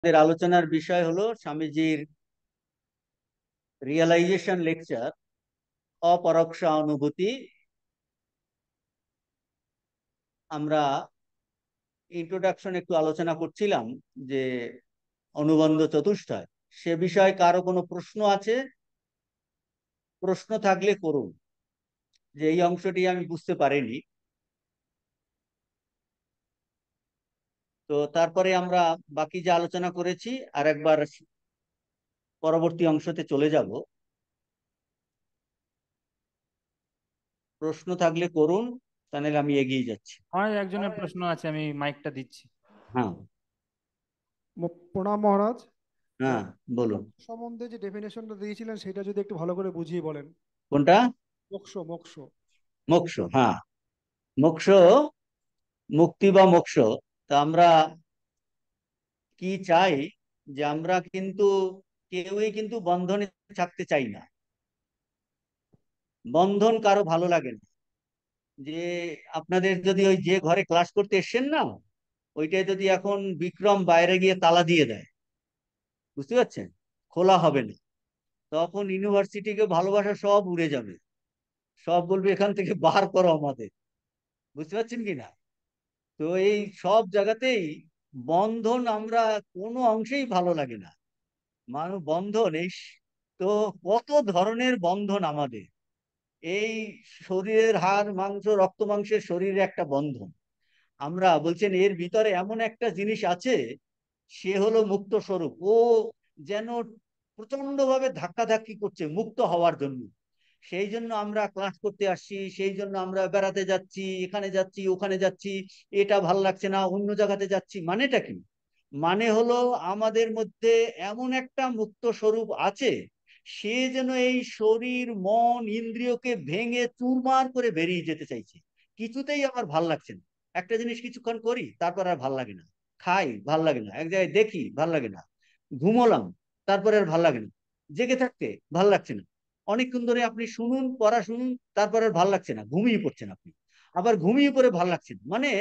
আমাদের আলোচনার বিষয় হলো স্বামীজির রিয়েলাইজেশন লেকচার, অপরোক্ষ অনুভূতি। আমরা ইন্ট্রোডাকশন একটু আলোচনা করছিলাম যে অনুবন্ধ চতুষ্টয়, সে বিষয়ে কারো কোনো প্রশ্ন আছে? প্রশ্ন থাকলে করুন, যে এই অংশটি আমি বুঝতে পারিনি। তো তারপরে আমরা বাকি যে আলোচনা করেছি আর একবার পরবর্তী অংশতে চলে যাব। প্রশ্ন থাকলে করুন, তাহলে আমি এগিয়ে যাচ্ছি। আমার একজনের প্রশ্ন আছে, আমি মাইকটা দিচ্ছি। হ্যাঁ। প্রণাম মহারাজ। হ্যাঁ, বলুন। মোক্ষ সম্বন্ধে যে ডেফিনেশনটা দিয়েছিলেন সেটা যদি একটু ভালো করে বুঝিয়ে বলেন। কোনটা? মোক্ষ মোক্ষ। মোক্ষ, হ্যাঁ। মোক্ষ, মুক্তি বা মোক্ষ। তা আমরা কি চাই? যে আমরা কিন্তু কেউই কিন্তু বন্ধনে থাকতে চাই না। বন্ধন কারো ভালো লাগে না। যে আপনাদের যদি ওই যে ঘরে ক্লাস করতে এসছেন না, ওইটাই যদি এখন বিক্রম বাইরে গিয়ে তালা দিয়ে দেয়, বুঝতে পারছেন, খোলা হবে না, তখন ইউনিভার্সিটিকে ভালোবাসা সব উড়ে যাবে। সব বলবে এখান থেকে বার করো আমাদের। বুঝতে পারছেন কি না? তো এই সব জায়গাতেই বন্ধন আমরা কোনো অংশেই ভালো লাগে না। মানব বন্ধন এই তো কত ধরনের বন্ধন আমাদের। এই শরীরের হাড় মাংস রক্ত মাংসের শরীরে একটা বন্ধন। আমরা বলছেন এর ভিতরে এমন একটা জিনিস আছে, সে হলো মুক্ত স্বরূপ। ও যেন প্রচন্ড ভাবে ধাক্কাধাক্কি করছে মুক্ত হওয়ার জন্য। সেই জন্য আমরা ক্লাস করতে আসছি, সেই জন্য আমরা বেড়াতে যাচ্ছি, এখানে যাচ্ছি ওখানে যাচ্ছি, এটা ভাল লাগছে না অন্য জায়গাতে যাচ্ছি। মানেটা কি? মানে হলো আমাদের মধ্যে এমন একটা মুক্ত স্বরূপ আছে, সে যেন এই শরীর মন ইন্দ্রিয়কে ভেঙে চুরমার করে বেরিয়ে যেতে চাইছে। কিছুতেই আমার ভাল লাগছে না। একটা জিনিস কিছুক্ষণ করি, তারপর আর ভাল লাগে না। খাই, ভাল লাগে না। এক জায়গায় দেখি, ভাল লাগে না। ঘুমোলাম, তারপরে আর ভাল লাগে না। জেগে থাকতে ভাল লাগছে না। অনেকক্ষণ ধরে আপনি শুনুন, পড়া শুনুন, তারপর আর ভাল লাগছে না, ঘুমিয়ে পড়ছেন আপনি। আবার ঘুমিয়ে পড়ে ভাল লাগছে না। মানে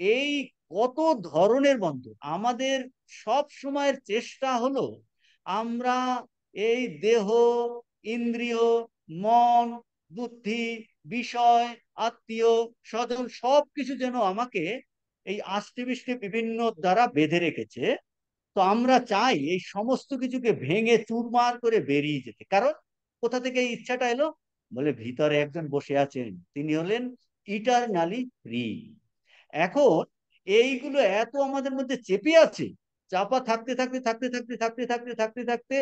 এই কত ধরনের বন্ধন আমাদের। সব সময়ের চেষ্টা হলো আমরা এই দেহ, ইন্দ্রিয়, মন, বুদ্ধি, বিষয়, আত্মীয়, স্বজন সবকিছু যেন আমাকে এই আষ্টেপৃষ্টে বিভিন্ন দ্বারা বেঁধে রেখেছে। তো আমরা চাই এই সমস্ত কিছুকে ভেঙে চুরমার করে বেরিয়ে যেতে। কারণ কোথা থেকে এই ইচ্ছাটা এলো? বলে ভিতরে একজন বসে আছেন, তিনি হলেন ইটারনালি ফ্রি। এখন এইগুলো এত আমাদের মধ্যে চেপে আছে, চাপা থাকতে থাকতে থাকতে থাকতে থাকতে থাকতে থাকতে থাকতে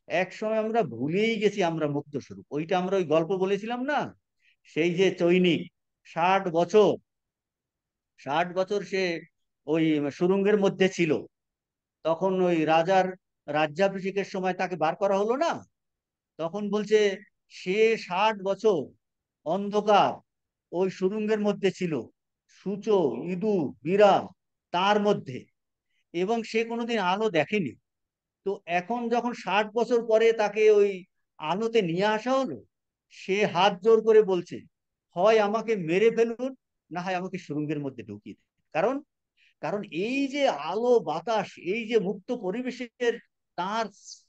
এক সময় আমরা ভুলেই গেছি আমরা মুক্ত স্বরূপ। ওইটা আমরা ওই গল্প বলেছিলাম না, সেই যে চৈনিক 60 বছর, 60 বছর সে ওই সুরঙ্গের মধ্যে ছিল। তখন ওই রাজার রাজ্যাভিষেকের সময় তাকে বার করা হলো না। তখন বলছে সে 60 বছর অন্ধকার ওই সুরঙ্গের মধ্যে ছিল, সূচো, ইঁদুর, বিড়াল তার মধ্যে, এবং সে কোনোদিন আলো দেখেনি। তো এখন যখন 60 বছর পরে তাকে ওই আলোতে নিয়ে আসা হলো, সে হাত জোর করে বলছে, হয় আমাকে মেরে ফেলুন, না হয় আমাকে সুরঙ্গের মধ্যে ঢুকিয়ে দিন। কারণ কারণ এই যে আলো বাতাস, এই যে মুক্ত পরিবেশের তার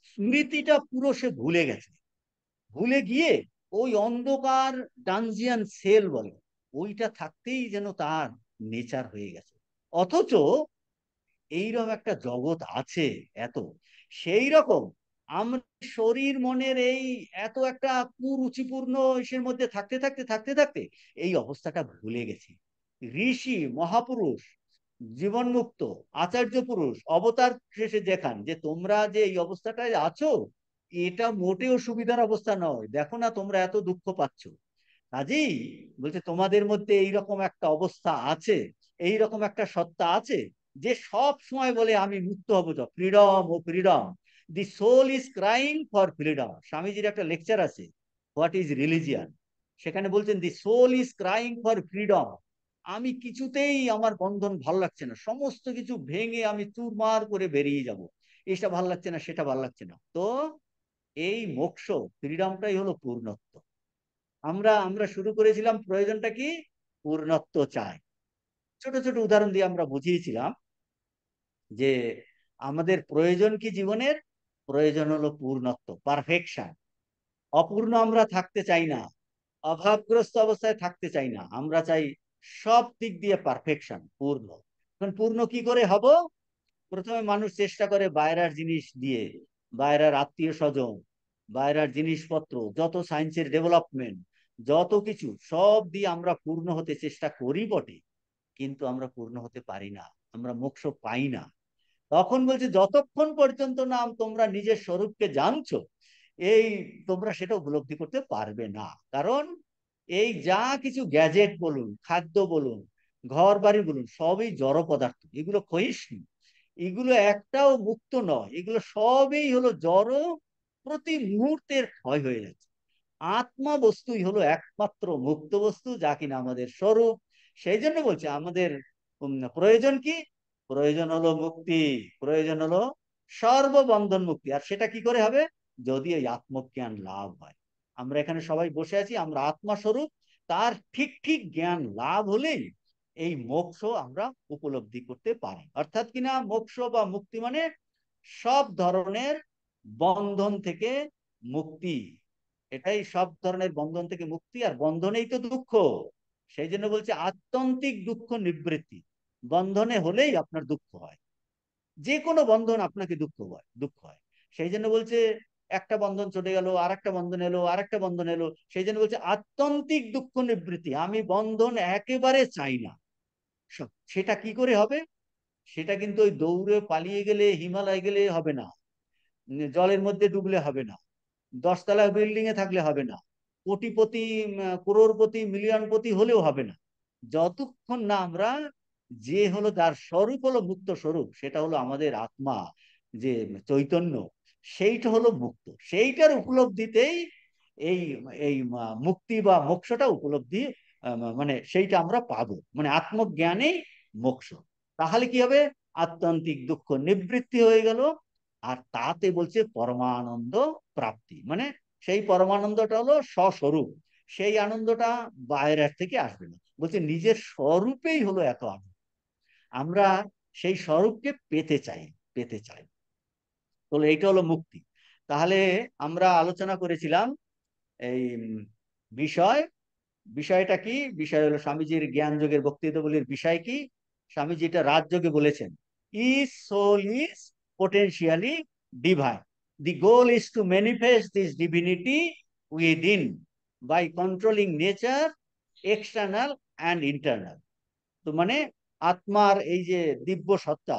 স্মৃতিটা পুরো সে ভুলে গেছে। ভুলে গিয়ে ওই অন্ধকার ডানজিয়ান সেল বলে, ওইটা থাকতেই যেন তার নেচার হয়ে গেছে। অথচ এইরকম একটা জগৎ আছে এত, সেই রকম আমরা শরীর মনের এই এত একটা কুরুচিপূর্ণ ইসের মধ্যে থাকতে থাকতে থাকতে থাকতে এই অবস্থাটা ভুলে গেছি। ঋষি মহাপুরুষ, জীবনমুক্ত আচার্য পুরুষ অবতার শেষে দেখান যে তোমরা যে এই অবস্থাটায় আছো, এটা মোটেও সুবিধার অবস্থা নয়। দেখো না তোমরা এত দুঃখ পাচ্ছ। কাজেই বলছে তোমাদের মধ্যে এইরকম একটা অবস্থা আছে, এইরকম একটা সত্তা আছে, যে সব সময় বলে আমি মুক্ত হব। তো ফ্রিডম ও freedom, the soul is crying for freedom. স্বামীজির একটা লেকচার আছে, হোয়াট ইজ রিলিজিয়ান। সেখানে বলছেন the soul is crying for freedom. আমি কিছুতেই আমার বন্ধন ভালো লাগছে না, সমস্ত কিছু ভেঙে আমি চুরমার করে বেরিয়ে যাব। এটা ভালো লাগছে না, সেটা ভালো লাগছে না। তো এই মোক্ষ, ফ্রিডমটাই হলো পূর্ণত্ব। আমরা আমরা শুরু করেছিলাম প্রয়োজনটা কি? পূর্ণত্ব চাই। ছোট ছোট উদাহরণ দিয়ে আমরা বুঝিয়েছিলাম যে আমাদের প্রয়োজন কি জীবনের? প্রয়োজন হলো পূর্ণত্ব, পারফেকশন। অপূর্ণ আমরা থাকতে চাই না, অভাবগ্রস্ত অবস্থায় থাকতে চাই না, আমরা চাই সব দিক দিয়ে পারফেকশন, পূর্ণ। এখন পূর্ণ কি করে হব? প্রথমে মানুষ চেষ্টা করে বাইরের জিনিস দিয়ে, বাইরের আত্মীয় স্বজন, বাইরের জিনিসপত্র, যত সায়েন্সের ডেভেলপমেন্ট, যত কিছু সব দিয়ে আমরা পূর্ণ হতে চেষ্টা করি বটে, কিন্তু আমরা পূর্ণ হতে পারি না, আমরা মোক্ষ পাই না। তখন বলছে যতক্ষণ পর্যন্ত না তোমরা নিজের স্বরূপকে জানছো, এই তোমরা সেটা উপলব্ধি করতে পারবে না। কারণ এই যা কিছু গ্যাজেট বলুন, খাদ্য বলুন, ঘর বাড়ি বলুন, সবই জড় পদার্থ, এগুলো ক্ষয়িষ্ণু, এগুলো একটাও মুক্ত নয়, এগুলো সবই হলো জড়, প্রতি মুহূর্তের ক্ষয় হয়ে যাচ্ছে। আত্মা বস্তুই হলো একমাত্র মুক্ত বস্তু, যা কিনা আমাদের স্বরূপ। সেই জন্য বলছে আমাদের প্রয়োজন কি? প্রয়োজন হলো মুক্তি, প্রয়োজন হলো সর্ববন্ধন মুক্তি। আর সেটা কি করে হবে? যদি এই আত্মজ্ঞান লাভ হয়। আমরা এখানে সবাই বসে আছি, আমরা আত্মা স্বরূপ, তার ঠিক ঠিক জ্ঞান লাভ হলেই এই মোক্ষ আমরা উপলব্ধি করতে পারি। অর্থাৎ কিনা মোক্ষ বা মুক্তি মানে সব ধরনের বন্ধন থেকে মুক্তি। এটাই সব ধরনের বন্ধন থেকে মুক্তি, আর বন্ধনেই তো দুঃখ। সেই জন্য বলছে আত্যন্তিক দুঃখ নিবৃত্তি। বন্ধনে হলেই আপনার দুঃখ হয়, যে কোনো বন্ধন আপনাকে দুঃখ হয়। সেই জন্য বলছে একটা বন্ধন চলে গেল, আর একটা বন্ধন এলো, আর একটা বন্ধন এলো, সেই জন্য বলছে আত্যন্তিক দুঃখ নিবৃত্তি, আমি বন্ধন একেবারে চাই না। সেটা কি করে হবে? সেটা কিন্তু ওই দৌড়ে পালিয়ে গেলে, হিমালয় গেলে হবে না, জলের মধ্যে ডুবলে হবে না, 10 তলা বিল্ডিং এ থাকলে হবে না, কোটিপতি, করোড়পতি, মিলিয়নপতি হলেও হবে না, যতক্ষণ না আমরা, যে হলো যার স্বরূপ হলো মুক্ত স্বরূপ, সেটা হলো আমাদের আত্মা, যে চৈতন্য, সেইটা হলো মুক্ত, সেইটার উপলব্ধিতেই এই এই মুক্তি বা মোক্ষটা উপলব্ধি, মানে সেইটা আমরা পাবো, মানে আত্মজ্ঞানেই মোক্ষ। তাহলে কি হবে? আত্যন্তিক দুঃখ নিবৃত্তি হয়ে গেল। আর তাতে বলছে পরমানন্দ প্রাপ্তি, মানে সেই পরমানন্দটা হলো স্বস্বরূপ, সেই আনন্দটা বাইরের থেকে আসবে না, বলছে নিজের স্বরূপেই হলো এত আনন্দ। আমরা সেই স্বরূপকে পেতে চাই। তো এইটা হলো মুক্তি। তাহলে আমরা আলোচনা করেছিলাম এই বিষয়, বিষয়টা কি? বিষয় হলো স্বামীজির জ্ঞান যোগের বক্তৃতাবলীর বিষয় কি? স্বামীজি এটা রাজযোগে বলেছেন, is soul is potentially divine. The goal is to manifest this divinity within by controlling nature, external and internal. তো মানে আত্মার এই যে দিব্য সত্তা,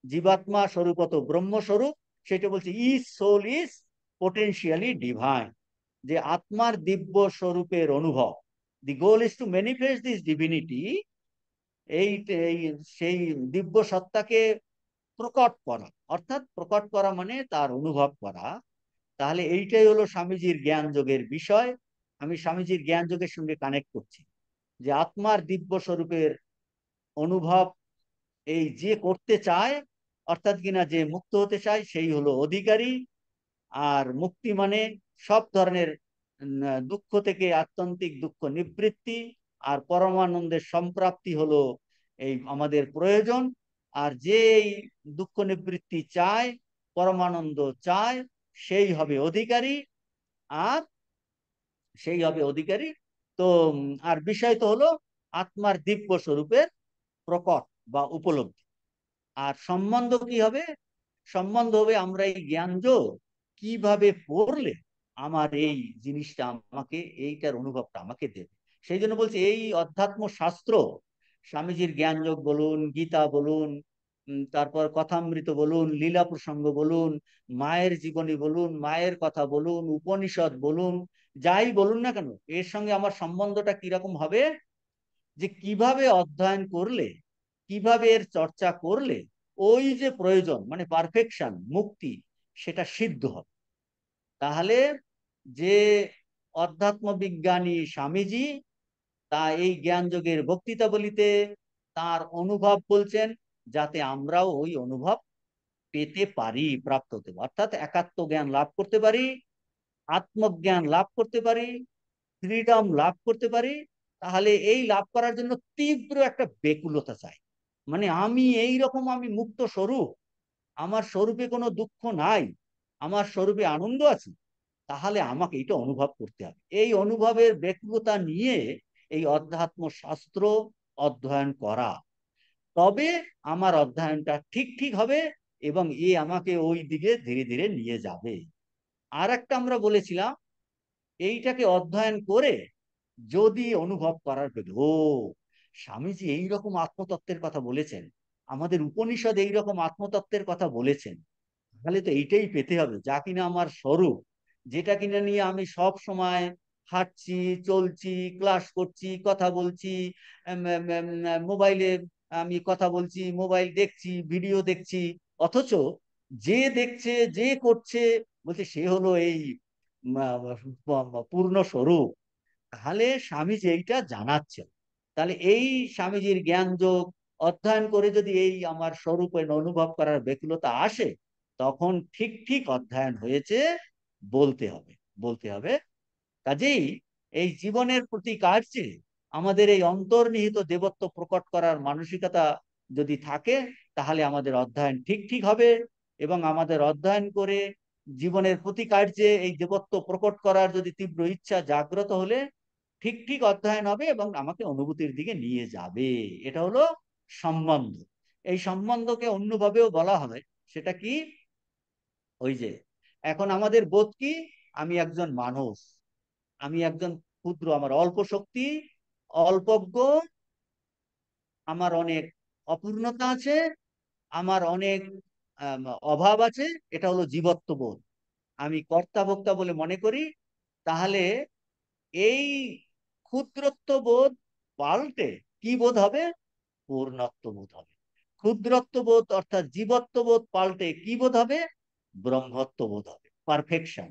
জীবাত্মা স্বরূপত ব্রহ্মস্বরূপ, সেটা বলছে each soul is potentially divine, যে আত্মার দিব্য স্বরূপের অনুভব। The goal is to manifest this divinity, এই সেই দিব্য সত্তাকে প্রকট করা, অর্থাৎ প্রকট করা মানে তার অনুভব করা। তাহলে এইটাই হলো স্বামীজির জ্ঞান যোগের বিষয়। আমি স্বামীজির জ্ঞান যোগের সঙ্গে কানেক্ট করছি, যে আত্মার দিব্য স্বরূপের অনুভব এই যে করতে চায়, অর্থাৎ কিনা যে মুক্ত হতে চায়, সেই হলো অধিকারী। আর মুক্তি মানে সব ধরনের দুঃখ থেকে আত্যন্তিক দুঃখ নিবৃত্তি, আর পরমানন্দের সম্প্রাপ্তি হলো এই আমাদের প্রয়োজন। আর যে এই দুঃখ নিবৃত্তি চায়, পরমানন্দ চায়, সেই হবে অধিকারী। আর সেই হবে অধিকারী। তো আর বিষয় তো হলো আত্মার দিব্য স্বরূপের প্রকট বা উপলব্ধি। আর সম্বন্ধ কি হবে? সম্বন্ধ হবে আমরা এই জ্ঞান যোগ কিভাবে পড়লে আমার এই জিনিসটা আমাকে, এইটার অনুভবটা আমাকে দেবে। সেই জন্য বলছি এই অধ্যাত্ম শাস্ত্র, স্বামীজির জ্ঞান যোগ বলুন, গীতা বলুন, তারপর কথামৃত বলুন, লীলা প্রসঙ্গ বলুন, মায়ের জীবনী বলুন, মায়ের কথা বলুন, উপনিষদ বলুন, যাই বলুন না কেন, এর সঙ্গে আমার সম্বন্ধটা কিরকম হবে? যে কিভাবে অধ্যয়ন করলে, কিভাবে এর চর্চা করলে ওই যে প্রয়োজন মানে পারফেকশন, মুক্তি, সেটা সিদ্ধ হবে। তাহলে যে অধ্যাত্ম বিজ্ঞানী স্বামীজি, তা এই জ্ঞান যোগের বক্তৃতাবলিতে তার অনুভব বলছেন, যাতে আমরাও ওই অনুভব পেতে পারি, প্রাপ্ত হতে পারি, অর্থাৎ একাত্ম জ্ঞান লাভ করতে পারি, আত্মজ্ঞান লাভ করতে পারি, ফ্রিডম লাভ করতে পারি। তাহলে এই লাভ করার জন্য তীব্র একটা ব্যাকুলতা চাই, মানে আমি এই রকম, আমি মুক্ত স্বরূপ, আমার স্বরূপে কোনো দুঃখ নাই, আমার স্বরূপে আনন্দ আছে, তাহলে আমাকে এটা অনুভব করতে হবে। এই অনুভবের ব্যক্তিগতা নিয়ে এই অধ্যাত্ম শাস্ত্র অধ্যয়ন করা, তবে আমার অধ্যয়নটা ঠিক ঠিক হবে এবং এ আমাকে ওই দিকে ধীরে ধীরে নিয়ে যাবে। আর একটা আমরা বলেছিলাম, এইটাকে অধ্যয়ন করে যদি অনুভব করার ও স্বামীজি এইরকম আত্মতত্ত্বের কথা বলেছেন, আমাদের উপনিষদ এইরকম আত্মতত্ত্বের কথা বলেছেন, তাহলে তো এইটাই পেতে হবে, যা কিনা আমার স্বরূপ, যেটা কিনা নিয়ে আমি সব সময় হাঁটছি, চলছি, ক্লাস করছি, কথা বলছি, মোবাইলে আমি কথা বলছি, মোবাইল দেখছি, ভিডিও দেখছি, অথচ যে দেখছে, যে করছে, বলছে সে হলো এই পূর্ণ স্বরূপ। তাহলে স্বামীজি এইটা জানাচ্ছেন। তাহলে এই স্বামীজির জ্ঞান যোগ অধ্যয়ন করে যদি এই আমার স্বরূপের অনুভব করার ব্যাকুলতা আসে, তখন ঠিক ঠিক অধ্যয়ন হয়েছে বলতে হবে, বলতে হবে। কাজেই এই জীবনের প্রতি কার্যে আমাদের এই অন্তর্নিহিত দেবত্ব প্রকট করার মানসিকতা যদি থাকে, তাহলে আমাদের অধ্যয়ন ঠিক ঠিক হবে। এবং আমাদের অধ্যয়ন করে জীবনের প্রতি কার্যে এই দেবত্ব প্রকট করার যদি তীব্র ইচ্ছা জাগ্রত হলে ঠিক ঠিক অধ্যয়ন হবে এবং আমাকে অনুভূতির দিকে নিয়ে যাবে। এটা হলো সম্বন্ধ। এই সম্বন্ধকে অন্যভাবেও বলা হয়, সেটা কি, ওই যে এখন আমাদের বোধ কি, আমি একজন মানুষ, আমি একজন ক্ষুদ্র, আমার অল্প শক্তি, অল্পজ্ঞ, আমার অনেক অপূর্ণতা আছে, আমার অনেক অভাব আছে, এটা হলো জীবত্ববোধ। আমি কর্তা ভোক্তা বলে মনে করি। তাহলে এই ক্ষুদ্রত্ব বোধ পাল্টে কি বোধ হবে? পূর্ণত্ব বোধ হবে। ক্ষুদ্রত্ব বোধ অর্থাৎ জীবত্ব বোধ পাল্টে কি বোধ হবে? ব্রহ্মত্ব বোধ হবে, পারফেকশন,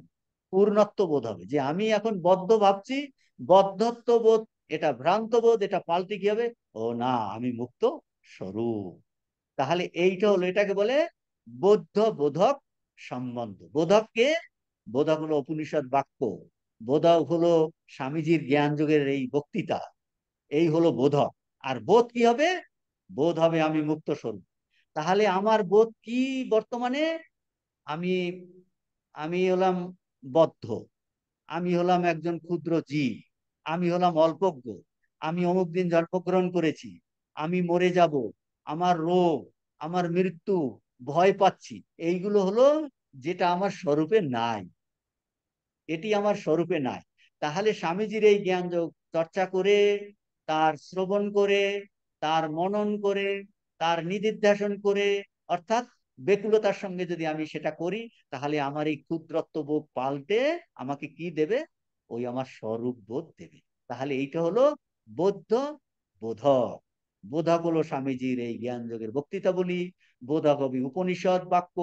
পূর্ণত্ব বোধ হবে। যে আমি এখন বদ্ধ ভাবছি, বদ্ধত্ব বোধ, এটা ভ্রান্ত বোধ, এটা পাল্টে কি হবে? ও না, আমি মুক্ত স্বরূপ। তাহলে এইটা হলো, এটাকে বলে বৌদ্ধ বোধক সম্বন্ধ। বোধক কে? বোধক হলো উপনিষদ বাক্য, বোধক হলো স্বামীজির জ্ঞান যোগের এই বক্তৃতা, এই হলো বোধক। আর বোধ কি হবে? বোধ হবে আমি মুক্ত স্বরূপ। তাহলে আমার বোধ কি বর্তমানে? আমি আমি হলাম বদ্ধ, আমি হলাম একজন ক্ষুদ্র জীব, আমি হলাম অল্পজ্ঞ, আমি অমুক দিন জন্মগ্রহণ করেছি, আমি মরে যাব, আমার রোগ, আমার মৃত্যু, ভয় পাচ্ছি, এইগুলো হলো যেটা আমার স্বরূপে নাই, এটি আমার স্বরূপে নাই। তাহলে স্বামীজির এই জ্ঞান যোগ চর্চা করে, তার শ্রবণ করে, তার মনন করে, তার নিদিধ্যাসন করে, অর্থাৎ ব্যাকুলতার সঙ্গে যদি আমি সেটা করি, তাহলে আমার এই ক্ষুদ্রত্ব বোধ পাল্টে আমাকে কি দেবে? ওই আমার স্বরূপ বোধ দেবে। তাহলে এইটা হলো বৌদ্ধ বোধক। বোধক হলো স্বামীজির এই জ্ঞান যোগের বক্তৃতা বলি, বোধক হবে উপনিষদ বাক্য,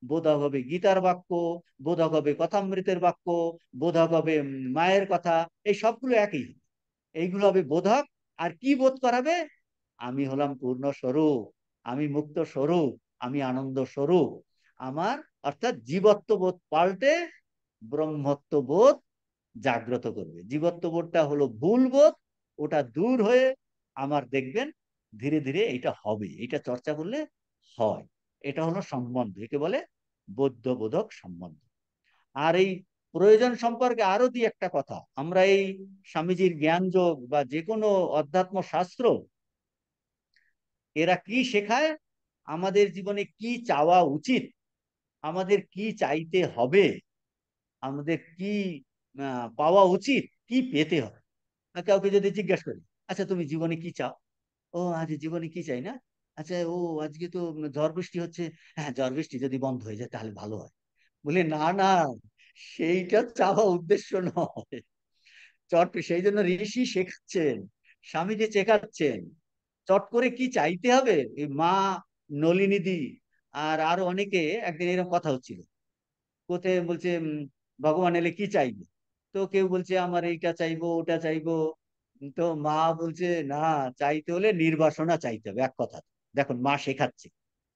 বোধক হবে গীতার বাক্য, বোধক হবে কথামৃতের বাক্য, বোধক হবে মায়ের কথা, এই সবগুলো একই, এইগুলো হবে বোধক। আর কি বোধ করাবে? আমি হলাম পূর্ণ স্বরূপ, আমি মুক্ত স্বরূপ, আমি আনন্দ স্বরূপ। আমার অর্থাৎ জীবত্ব বোধ পাল্টে ব্রহ্মত্ব বোধ জাগ্রত করবে। জীবত্ব বোধটা হলো ভুল বোধ, ওটা দূর হয়ে আমার দেখবেন ধীরে ধীরে এটা হবে, এটা চর্চা করলে হয়। এটা হলো সম্বন্ধ, একে বলে বৌদ্ধ বোধক সম্বন্ধ। আর এই প্রয়োজন সম্পর্কে আরো দুই একটা কথা, আমরা এই স্বামীজির জ্ঞান যোগ বা যে কোনো অধ্যাত্ম শাস্ত্র, এরা কি শেখায়? আমাদের জীবনে কি চাওয়া উচিত, আমাদের কি চাইতে হবে, আমাদের কি পাওয়া উচিত, কি পেতে হবে। কাউকে যদি জিজ্ঞাসা করি, আচ্ছা তুমি জীবনে কি চাও? ও আজ জীবনে কি চাই না? আচ্ছা, ও আজকে তো ঝড় বৃষ্টি হচ্ছে, হ্যাঁ ঝড় বৃষ্টি যদি বন্ধ হয়ে যায় তাহলে ভালো হয়। বলে না না, সেইটা চাওয়া উদ্দেশ্য নয়। চট সেই জন্য ঋষি শেখাচ্ছেন, স্বামীজি শেখাচ্ছেন চট করে কি চাইতে হবে। এই মা নলিনী দি আর আরো অনেকে একদিন এরকম কথা হচ্ছিল, কোথায় বলছে ভগবান এলে কি চাইবে? তো কেউ বলছে আমার এইটা চাইবো, ওটা চাইবো। তো মা বলছে না, চাইতে হলে নির্বাসনা চাইতে হবে, এক কথা। দেখুন, মা শেখাচ্ছে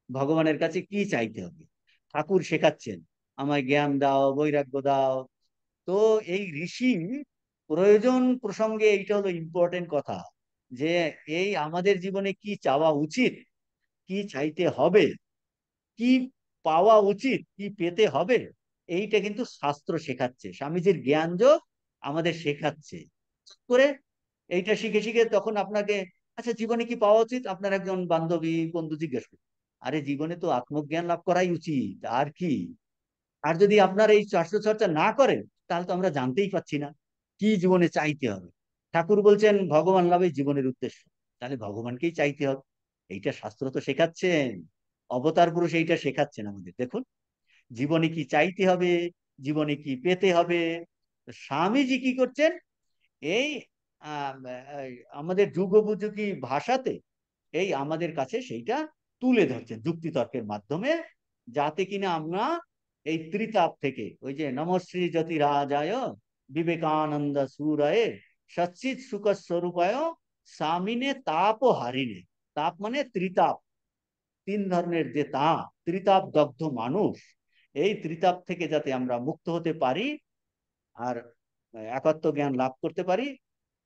ভগবানের কাছে কি চাইতে হবে। ঠাকুর শেখাচ্ছেন আমায় জ্ঞান দাও, বৈরাগ্য দাও। তো এই ঋষি প্রয়োজন প্রসঙ্গে এইটা হলো ইম্পর্টেন্ট কথা, যে এই আমাদের জীবনে কি চাওয়া উচিত, কি চাইতে হবে, কি পাওয়া উচিত, কি পেতে হবে, এইটা কিন্তু শাস্ত্র শেখাচ্ছে, স্বামীজির জ্ঞান যোগ আমাদের শেখাচ্ছে করে। এইটা শিখে শিখে তখন আপনাকে, আচ্ছা জীবনে কি পাওয়া উচিত, আপনার একজন বান্ধবী বন্ধু জিজ্ঞেস করে, আরে জীবনে তো আত্মজ্ঞান লাভ করাই উচিত, আর কি। আর যদি আপনার এই শাস্ত্র চর্চা না করেন, তাহলে তো আমরা জানতেই পাচ্ছি না কি জীবনে চাইতে হবে। ঠাকুর বলছেন ভগবান লাভই জীবনের উদ্দেশ্য, তাহলে ভগবানকেই চাইতে হবে। এইটা শাস্ত্র তো শেখাচ্ছেন, অবতার পুরুষ এইটা শেখাচ্ছেন আমাদের। দেখুন জীবনে কি চাইতে হবে, জীবনে কি পেতে হবে। তো স্বামীজি কি করছেন, এই আহ, এই আমাদের যুগোপযোগী ভাষাতে এই আমাদের কাছে সেইটা তুলে ধরছেন যুক্তিতর্কের মাধ্যমে, যাতে কিনা আমরা এই ত্রিতাপ থেকে, ওই যে নমশ্রী জ্যোতি রাজায় বিবেকানন্দ সুরায় সচ্চিৎ সুখ স্বরূপায় সামিনে তাপ হারিনে। তাপ মানে ত্রিতাপ, তিন ধরনের যে তাপ, ত্রিতাপ দগ্ধ মানুষ, এই ত্রিতাপ থেকে যাতে আমরা মুক্ত হতে পারি আর একাত্ম জ্ঞান লাভ করতে পারি,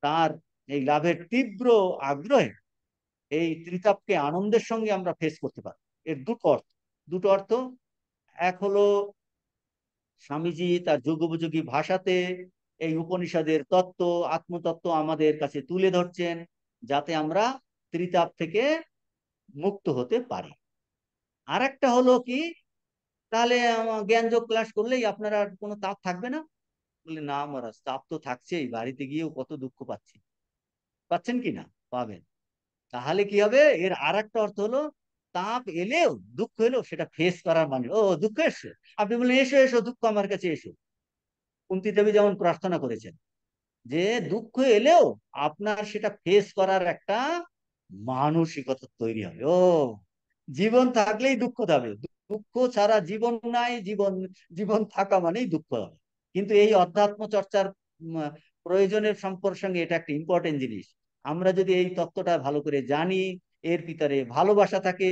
তার এই লাভের তীব্র আগ্রহে এই ত্রিতাপকে আনন্দের সঙ্গে আমরা ফেস করতে পারি। এর দুটো অর্থ, দুটো অর্থ। এক হলো স্বামীজি তার যুগোপযোগী ভাষাতে এই উপনিষদের তত্ত্ব, আত্মতত্ত্ব আমাদের কাছে তুলে ধরছেন, যাতে আমরা ত্রিতাপ থেকে মুক্ত হতে পারি। আর একটা হলো কি, তাহলে জ্ঞান যোগ ক্লাস করলেই আপনার আর কোনো তাপ থাকবে না। বললে না মহারাজ, তাপ তো থাকছেই, বাড়িতে গিয়েও কত দুঃখ পাচ্ছি। পাচ্ছেন কি না? পাবেন। তাহলে কি হবে, এর আর একটা অর্থ হলো, তাপ এলেও দুঃখ এলেও সেটা ফেস করার মানে, ও দুঃখ এসছে, আপনি বললেন এসো এসো দুঃখ আমার কাছে এসো। কুন্তী দেবী যেমন প্রার্থনা করেছেন যে দুঃখ এলেও আপনার সেটা ফেস করার একটা মানসিকতা তৈরি হবে। ও জীবন থাকলেই দুঃখ যাবে, দুঃখ ছাড়া জীবন নাই, জীবন জীবন থাকা মানেই দুঃখ হবে। কিন্তু এই অধ্যাত্ম চর্চার উম, প্রয়োজনের সঙ্গে এটা একটা ইম্পর্টেন্ট জিনিস। আমরা যদি এই তত্ত্বটা ভালো করে জানি, এর ভিতরে ভালোবাসা থাকে,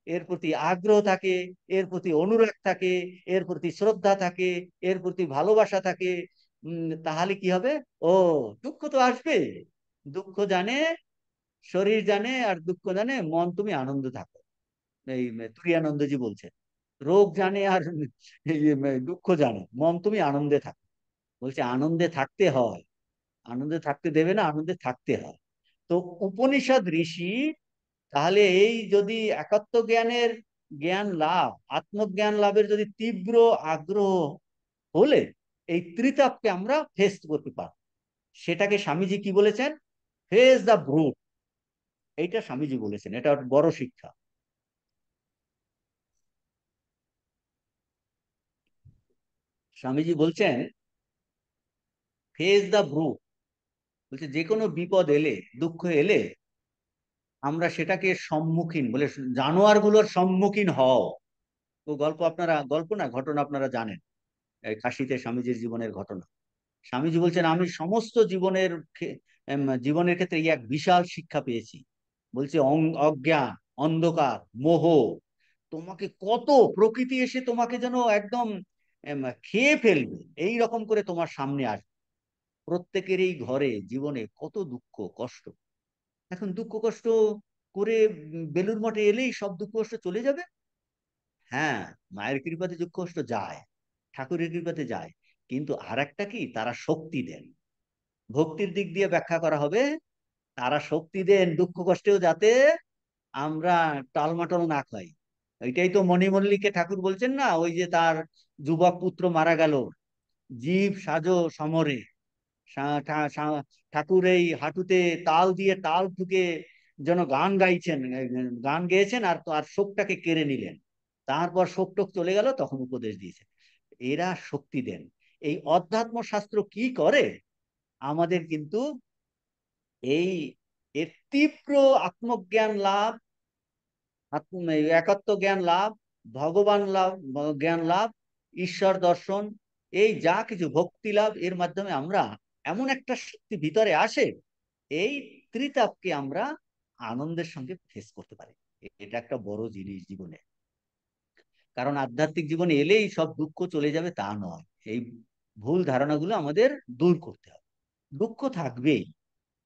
এর প্রতি আগ্রহ থাকে, এর প্রতি অনুরাগ থাকে, এর প্রতি শ্রদ্ধা থাকে, এর প্রতি ভালোবাসা থাকে, তাহলে কি হবে, ও দুঃখ তো আসবে, দুঃখ জানে শরীর জানে, আর দুঃখ জানে মন, তুমি আনন্দ থাকো। এই তুরিয়ানন্দজি বলছেন, রোগ জানে আর এই দুঃখ জানে, মন তুমি আনন্দে থাকো। বলছে আনন্দে থাকতে হয়, আনন্দে থাকতে দেবে না, আনন্দে থাকতে হয়। তো উপনিষদ ঋষি তাহলে এই যদি একাত্ম জ্ঞানের জ্ঞান লাভ, আত্মজ্ঞান লাভের যদি তীব্র আগ্রহ হলে এই ত্রিতাপকে আমরা ফেস করতে পারবো। সেটাকে স্বামীজি কি বলেছেন, ফেস দ্য ব্রুট, এইটা স্বামীজি বলেছেন, এটা একটা বড় শিক্ষা। স্বামীজি বলছেন ফেস দ্য ব্রুট, বলছে যে কোনো বিপদ এলে, দুঃখ এলে আমরা সেটাকে সম্মুখীন বলে, জানোয়ারগুলোর সম্মুখীন হও। ও গল্প আপনারা, গল্প না ঘটনা আপনারা জানেন, এই কাশীতে স্বামীজির জীবনের ঘটনা। স্বামীজি বলছেন আমি সমস্ত জীবনের ক্ষেত্রে এই এক বিশাল শিক্ষা পেয়েছি। বলছে অজ্ঞান, অন্ধকার, মোহ, তোমাকে কত, প্রকৃতি এসে তোমাকে যেন একদম খেয়ে ফেলবে, এই রকম করে তোমার সামনে আসবে। প্রত্যেকেরই ঘরে জীবনে কত দুঃখ কষ্ট। এখন দুঃখ কষ্ট করে বেলুর মঠে এলেই সব দুঃখ কষ্ট চলে যাবে? হ্যাঁ, মায়ের কৃপাতে দুঃখ কষ্ট যায়, ঠাকুরের কৃপাতে যায়। কিন্তু আর একটা কি, তারা শক্তি দেন। ভক্তির দিক দিয়ে ব্যাখ্যা করা হবে, তারা শক্তি দেন দুঃখ কষ্টেও, যাতে আমরা টালমাটল না খাই। ওইটাই তো মণিমল্লিকে ঠাকুর বলছেন না, ওই যে তার যুবক পুত্র মারা গেল, জীব সাজো সমরে, ঠাকুর এই হাঁটুতে তাল দিয়ে তাল ঠুকে যেন গান গাইছেন, গান গেয়েছেন, আর আর শোকটাকে কেড়ে নিলেন। তারপর শোক টোক চলে গেল, তখন উপদেশ দিয়েছেন। এরা শক্তি দেন। এই অধ্যাত্ম শাস্ত্র কি করে, আমাদের কিন্তু এই এর তীব্র আত্মজ্ঞান লাভ, একাত্ম জ্ঞান লাভ, ভগবান লাভ, জ্ঞান লাভ, ঈশ্বর দর্শন, এই যা কিছু ভক্তি লাভ, এর মাধ্যমে আমরা এমন একটা শক্তি ভিতরে আসে, এই ত্রিতাপকে আমরা আনন্দের সঙ্গে ফেস করতে পারি। এটা একটা বড় জিনিস জীবনে। কারণ আধ্যাত্মিক জীবনে এলেই সব দুঃখ চলে যাবে তা নয়। এই ভুল ধারণাগুলো আমাদের দূর করতে হবে। দুঃখ থাকবেই,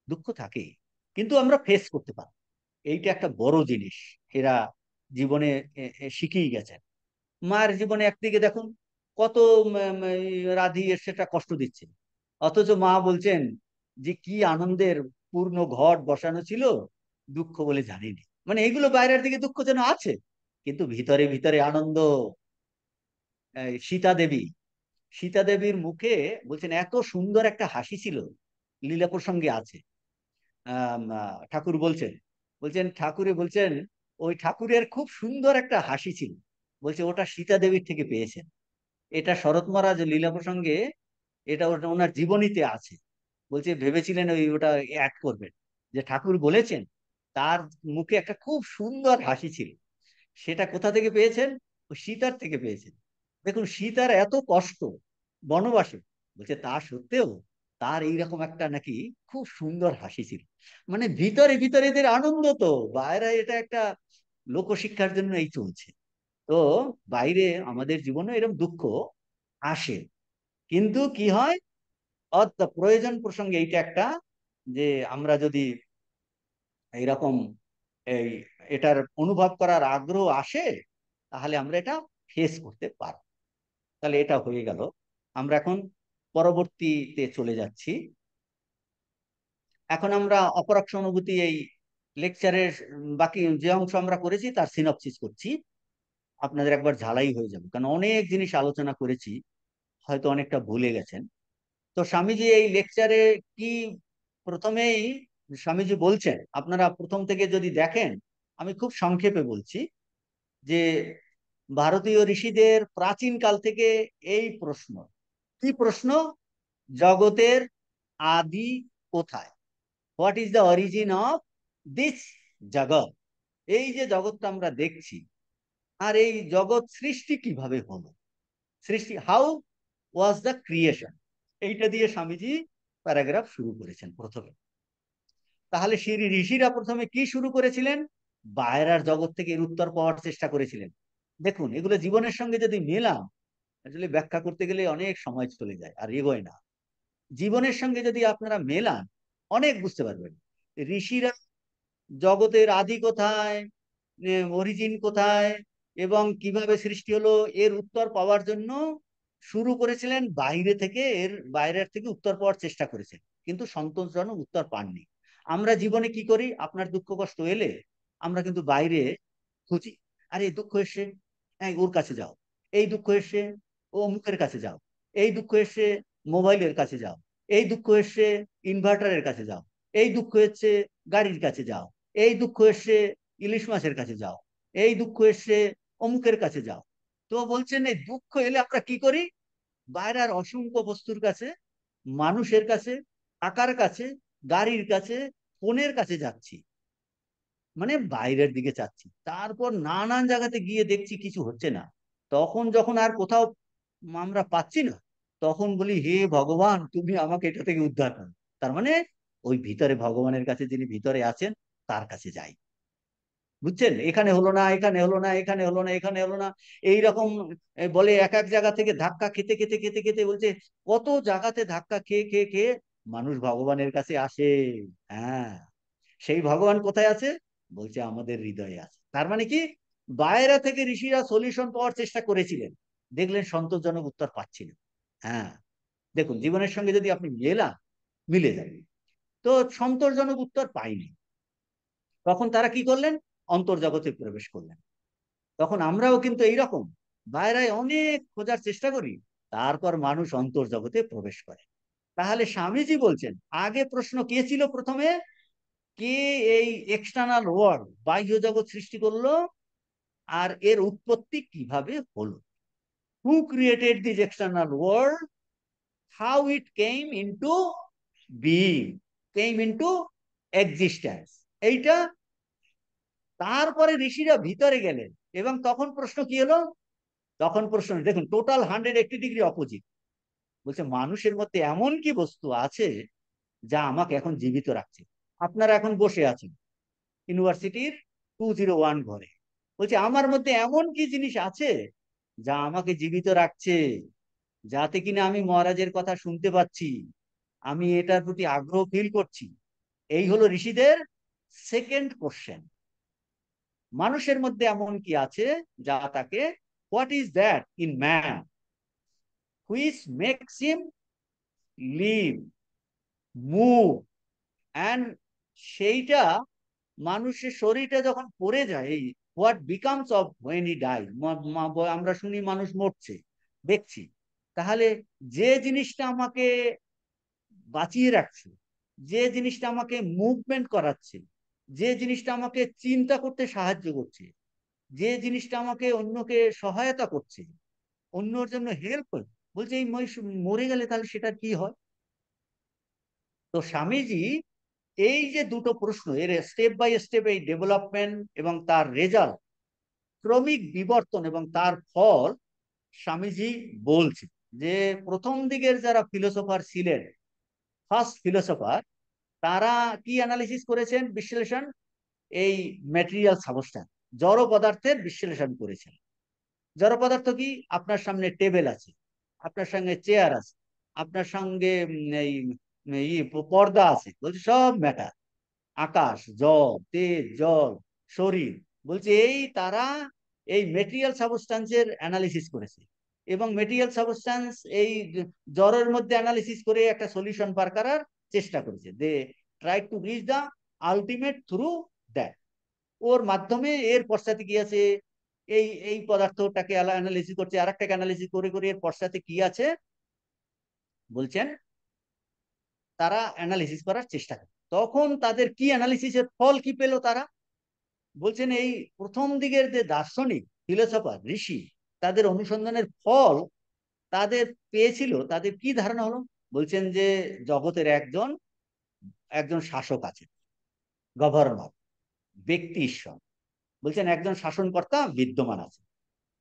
দুঃখ থাকেই, কিন্তু আমরা ফেস করতে পারি, এইটা একটা বড় জিনিস। এরা জীবনে শিখেই গেছেন। মায়ের জীবনে একদিকে দেখুন কত রাধি এর সেটা কষ্ট দিচ্ছে, অথচ মা বলছেন যে কি আনন্দের পূর্ণ ঘট বসানো ছিল, দুঃখ বলে জানিনি। মানে এগুলো বাইরের দিকে দুঃখ যেন আছে, কিন্তু ভিতরে ভিতরে আনন্দ। সীতা দেবী, সীতা দেবীর মুখে বলছেন এত সুন্দর একটা হাসি ছিল, লীলা প্রসঙ্গে আছে। ঠাকুর বলছেন, ঠাকুরে বলছেন ওই ঠাকুরের খুব সুন্দর একটা হাসি ছিল, বলছে ওটা সীতা দেবীর থেকে পেয়েছেন। এটা শরৎ মহারাজ লীলা প্রসঙ্গে, এটা ওনার জীবনীতে আছে। বলছে ভেবেছিলেন ওই ওটা অ্যাড করবেন, যে ঠাকুর বলেছেন তার মুখে একটা খুব সুন্দর হাসি ছিল, সেটা কোথা থেকে পেয়েছেন? ওই সীতার থেকে পেয়েছেন। দেখুন সীতার এত কষ্ট বনবাসে, বলছে তা সত্ত্বেও তার এইরকম একটা নাকি খুব সুন্দর হাসি ছিল। মানে ভিতরে ভিতরে এদের আনন্দ, তো বাইরে এটা একটা লোকশিক্ষার জন্য এই চলছে। তো বাইরে আমাদের জীবনে এরকম দুঃখ আসে, কিন্তু কি হয়, প্রয়োজন প্রসঙ্গে এইটা একটা, যে আমরা যদি এইরকম এই এটার অনুভব করার আগ্রহ আসে, তাহলে আমরা এটা ফেস করতে পারবো। তাহলে এটা হয়ে গেল। আমরা এখন পরবর্তীতে চলে যাচ্ছি। এখন আমরা অপরোক্ষ অনুভূতি এই লেকচারের বাকি যে অংশ আমরা করেছি তার সিনপসিস করছি, আপনাদের একবার ঝালাই হয়ে যাবে, কারণ অনেক জিনিস আলোচনা করেছি, হয়তো অনেকটা ভুলে গেছেন। তো স্বামীজি এই লেকচারে কি, প্রথমেই স্বামীজি বলছেন, আপনারা প্রথম থেকে যদি দেখেন, আমি খুব সংক্ষেপে বলছি, যে ভারতীয় ঋষিদের প্রাচীন কাল থেকে এই প্রশ্ন, কি প্রশ্ন? জগতের আদি কোথায়? What is the origin of this জগৎ? এই যে জগৎটা আমরা দেখছি, আর এই জগৎ সৃষ্টি কিভাবে হলো, সৃষ্টি, হাউ ওয়াজ দ্য ক্রিয়েশন, এইটা দিয়ে স্বামীজি প্যারাগ্রাফ শুরু করেছেন প্রথমে। তাহলে সেই ঋষিরা প্রথমে কি শুরু করেছিলেন? বাইরের জগৎ থেকে এর উত্তর পাওয়ার চেষ্টা করেছিলেন। দেখুন এগুলো জীবনের সঙ্গে যদি মেলাম, আসলে ব্যাখ্যা করতে গেলে অনেক সময় চলে যায় আর এগোয় না। জীবনের সঙ্গে যদি আপনারা মেলান, অনেক বুঝতে পারবেন। ঋষিরা জগতের আদি কোথায়, অরিজিন কোথায়, এবং কিভাবে সৃষ্টি হলো, এর উত্তর পাওয়ার জন্য শুরু করেছিলেন বাইরে থেকে, এর বাইরের থেকে উত্তর পাওয়ার চেষ্টা করেছেন, কিন্তু সন্তোষজনক উত্তর পাননি। আমরা জীবনে কি করি? আপনার দুঃখ কষ্ট এলে আমরা কিন্তু বাইরে খুঁজি, আরে দুঃখ এসে, হ্যাঁ ওর কাছে যাও, এই দুঃখ এসে ও মুখের কাছে যাও, এই দুঃখ এসে মোবাইলের কাছে যাও, এই দুঃখ এসে ইনভার্টারের কাছে যাও, এই দুঃখ এসে গাড়ির কাছে যাও, এই দুঃখ এসে ইলিশ মাছের কাছে যাও, এই দুঃখ এসে অমুকের কাছে যাও। তো বলছেন এই দুঃখ এলে আমরা কি করি? বাইরের অসংখ্য বস্তুর কাছে, মানুষের কাছে, টাকার কাছে, গাড়ির কাছে, ফোনের কাছে যাচ্ছি, মানে বাইরের দিকে চাচ্ছি। তারপর নানান জায়গাতে গিয়ে দেখছি কিছু হচ্ছে না। তখন যখন আর কোথাও আমরা পাচ্ছি না, তখন বলি হে ভগবান তুমি আমাকে এটা থেকে উদ্ধার করো। তার মানে ওই ভিতরে ভগবানের কাছে, যিনি ভিতরে আছেন, তার কাছে যাই। বুঝছেন? এখানে হলো না, এখানে হলো না, এখানে হলো না, এখানে হলো না, এইরকম বলে এক এক জায়গা থেকে ধাক্কা খেতে খেতে খেতে খেতে বলছে কত জায়গাতে ধাক্কা খেয়ে খেয়ে খেয়ে মানুষ ভগবানের কাছে আসে। হ্যাঁ, সেই ভগবান কোথায় আছে? বলছে আমাদের হৃদয়ে আছে। তার মানে কি, বাইরে থেকে ঋষিরা সলিউশন পাওয়ার চেষ্টা করেছিলেন, দেখলেন সন্তোষজনক উত্তর পাচ্ছিলেন। হ্যাঁ, দেখুন জীবনের সঙ্গে যদি আপনি মেলান, মিলে যাবে। তো সন্তোষজনক উত্তর পাইনি, তখন তারা কি করলেন? অন্তর্জগতে প্রবেশ করলেন। তখন আমরাও কিন্তু এইরকম বাইরে অনেক খোঁজার চেষ্টা করি, তারপর মানুষ অন্তর্জগতে প্রবেশ করে। তাহলে স্বামীজি বলছেন, আগে প্রশ্ন কে ছিল প্রথমে? কে এই এক্সটার্নাল ওয়ার্ল্ড, বাহ্য জগৎ সৃষ্টি করলো, আর এর উৎপত্তি কিভাবে হলো? হু created this external world, how it came into being, came into existence, এইটা। তারপরে ঋষিরা ভিতরে গেলেন, এবং তখন প্রশ্ন কি হলো? তখন প্রশ্ন দেখুন, টোটাল 180 ডিগ্রি অপোজিট। বলছে মানুষের মধ্যে এমন কি বস্তু আছে যা আমাকে এখন জীবিত রাখছে? আপনারা এখন বসে আছেন ইউনিভার্সিটির 201 ঘরে, বলছে আমার মধ্যে এমন কি জিনিস আছে যা আমাকে জীবিত রাখছে, যাতে কিনা আমি মহারাজের কথা শুনতে পাচ্ছি, আমি এটার প্রতি আগ্রহ ফিল করছি। এই হলো ঋষিদের সেকেন্ড কোশ্চেন। মানুষের মধ্যে এমন কি আছে যা তাকে what is that in man which makes him live, move, and সেইটা মানুষের শরীরটা যখন পড়ে যায়, এই what becomes of when he die, আমরা শুনি মানুষ মরছে, দেখছি, তাহলে যে জিনিসটা আমাকে বাঁচিয়ে রাখছে, যে জিনিসটা আমাকে মুভমেন্ট করাচ্ছে, যে জিনিসটা আমাকে চিন্তা করতে সাহায্য করছে, যে জিনিসটা আমাকে অন্যকে সহায়তা করছে, অন্যর জন্য হেল্প করে, বলছে এই মরে গেলে তাহলে সেটা কি হয়? তো স্বামীজি এই যে দুটো প্রশ্ন, এর স্টেপ বাই স্টেপ এই ডেভেলপমেন্ট এবং তার রেজাল্ট, ক্রমিক বিবর্তন এবং তার ফল, স্বামীজি বলছে যে প্রথম দিকের যারা ফিলোসোফার ছিলেন, ফার্স্ট ফিলোসোফার, তারা কি অ্যানালিসিস করেছেন, বিশ্লেষণ, এই ম্যাটেরিয়াল সাবস্ট্যান্স, জড় পদার্থের বিশ্লেষণ করেছেন। জড় পদার্থ কি? আপনার সামনে টেবিল আছে, আপনার সঙ্গে চেয়ার আছে, আপনার সঙ্গে এই পর্দা আছে, বলছে সব ম্যাটার। আকাশ, জল, তেজ, জল, শরীর, বলছে এই তারা এই মেটেরিয়াল সাবস্ট্যান্সের অ্যানালিসিস করেছে এবং মেটেরিয়াল সাবস্ট্যান্স এই জড়ের মধ্যে অ্যানালিসিস করে একটা সলিউশন বার করার চেষ্টা করেছে। They try to reach the ultimate through that. ওর মাধ্যমে এর পশ্চাতে কি আছে, এই এই পদার্থটাকে অ্যানালিসিস করছে, আর একটাকে অ্যানালিসিস করে করে এর পশ্চাতে কি আছে বলছেন তারা অ্যানালিসিস করার চেষ্টা করে। তখন তাদের কি অ্যানালিসিসের ফল কি পেল তারা? বলছেন এই প্রথম দিকের যে দার্শনিক, ফিলোসফার, ঋষি, তাদের অনুসন্ধানের ফল তাদের পেয়েছিল, তাদের কি ধারণা হলো? বলছেন যে জগতের একজন একজন শাসক আছেন, গভর্নর, ব্যক্তি ঈশ্বর। বলছেন একজন শাসনকর্তা বিদ্যমান আছে,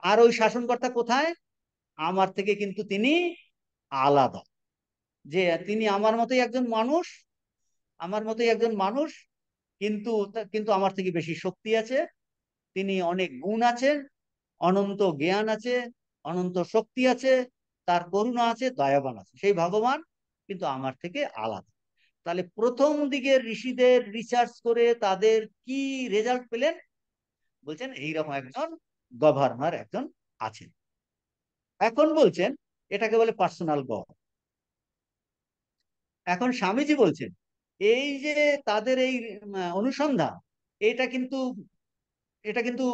আর ওই শাসনকর্তা কোথায়? আমার থেকে কিন্তু তিনি আলাদা, যে তিনি আমার মতোই একজন মানুষ, আমার মতোই একজন মানুষ, কিন্তু কিন্তু আমার থেকে বেশি শক্তি আছে, তিনি অনেক গুণ আছে, অনন্ত জ্ঞান আছে, অনন্ত শক্তি আছে, তার করুণা আছে, দয়াবান আছে, সেই ভগবান কিন্তু আমার থেকে আলাদা। তাহলে প্রথম দিকের ঋষিদের রিসার্চ করে তাদের কি রেজাল্ট পেলেন? বলছেন এইরকম একজন গভর্নর একজন আছেন। এখন বলছেন এটাকে বলে পার্সোনাল গড। এখন স্বামীজি বলছেন এই যে তাদের এই অনুসন্ধান, এটা কিন্তু এটা কিন্তু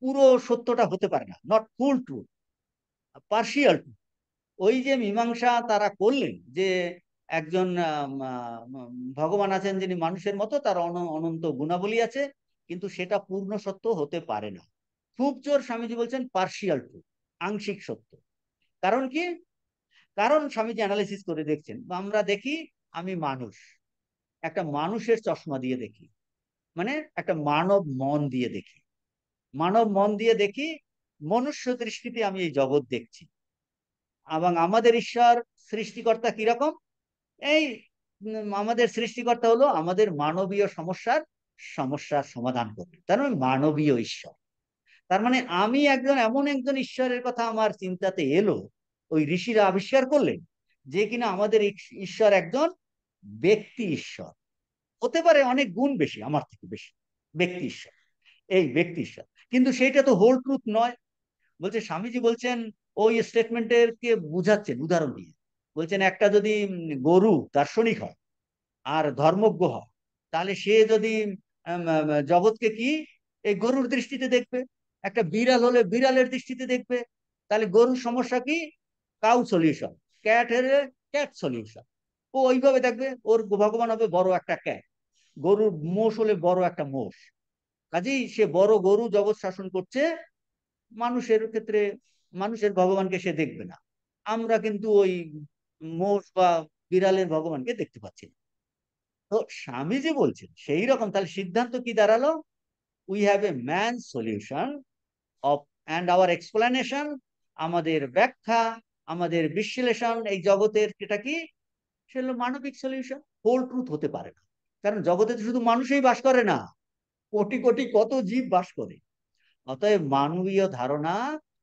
পুরো সত্যটা হতে পারে না, নট ফুল ট্রু, পার্শিয়াল। ওই যে মীমাংসা তারা করলেন যে একজন ভগবান আছেন যিনি মানুষের মতো, তার অনন্ত গুণাবলী আছে, কিন্তু সেটা পূর্ণ সত্য হতে পারে না। খুব জোর স্বামীজি বলছেন পার্শিয়াল ট্রু, আংশিক সত্য। কারণ কি? কারণ স্বামীজি অ্যানালিসিস করে দেখছেন, আমরা দেখি, আমি মানুষ, একটা মানুষের চশমা দিয়ে দেখি, মানে একটা মানব মন দিয়ে দেখি, মানব মন দিয়ে দেখি, মনুষ্য দৃষ্টিতে আমি এই জগৎ দেখছি। এবং আমাদের ঈশ্বর সৃষ্টিকর্তা কিরকম? এই আমাদের সৃষ্টিকর্তা হলো আমাদের মানবীয় সমস্যার সমস্যার সমাধান করবে, তার মানে মানবীয় ঈশ্বর। তার মানে আমি একজন এমন একজন ঈশ্বরের কথা আমার চিন্তাতে এলো, ওই ঋষিরা আবিষ্কার করলেন যে কিনা আমাদের ঈশ্বর একজন ব্যক্তি ঈশ্বর, হতে পারে অনেক গুণ বেশি, আমার থেকে বেশি, ব্যক্তি ঈশ্বর, এই ব্যক্তি ঈশ্বর। কিন্তু সেইটা তো হোল ট্রুথ নয়। বলছে স্বামীজি বলছেন, ওই স্টেটমেন্টের কে বুঝাচ্ছেন উদাহরণ দিয়ে, বলছেন একটা যদি গরু দার্শনিক হয় আর ধর্মজ্ঞ হয়, তাহলে সে যদি জগৎকে কি এই গরুর দৃষ্টিতে দেখবে, একটা বিড়াল হলে বিড়ালের দৃষ্টিতে দেখবে, তাহলে গরুর সমস্যা কি? কাউ সলিউশন, ক্যাট হলে ক্যাট সলিউশন, ও ওইভাবে দেখবে, ওর ভগবান হবে বড় একটা ক্যাট, গরুর মোষ হলে বড় একটা মোষ। কাজেই সে বড় গরু জগৎ শাসন করছে, মানুষের ক্ষেত্রে মানুষের ভগবানকে সে দেখবে না। আমরা কিন্তু ওই মোষ বা বিড়ালের ভগবানকে দেখতে পাচ্ছি না। তো স্বামীজি বলছেন সেই রকম, তাহলে সিদ্ধান্ত কি দাঁড়ালো? We have a man solution of, and our explanation, আমাদের ব্যাখ্যা, আমাদের বিশ্লেষণ এই জগতের, এটা কি? সে হলো মানবিক সলিউশন, হোল ট্রুথ হতে পারে না। কারণ জগতে তো শুধু মানুষই বাস করে না, কোটি কোটি কত জীব বাস করে। অতএব মানবীয় ধারণা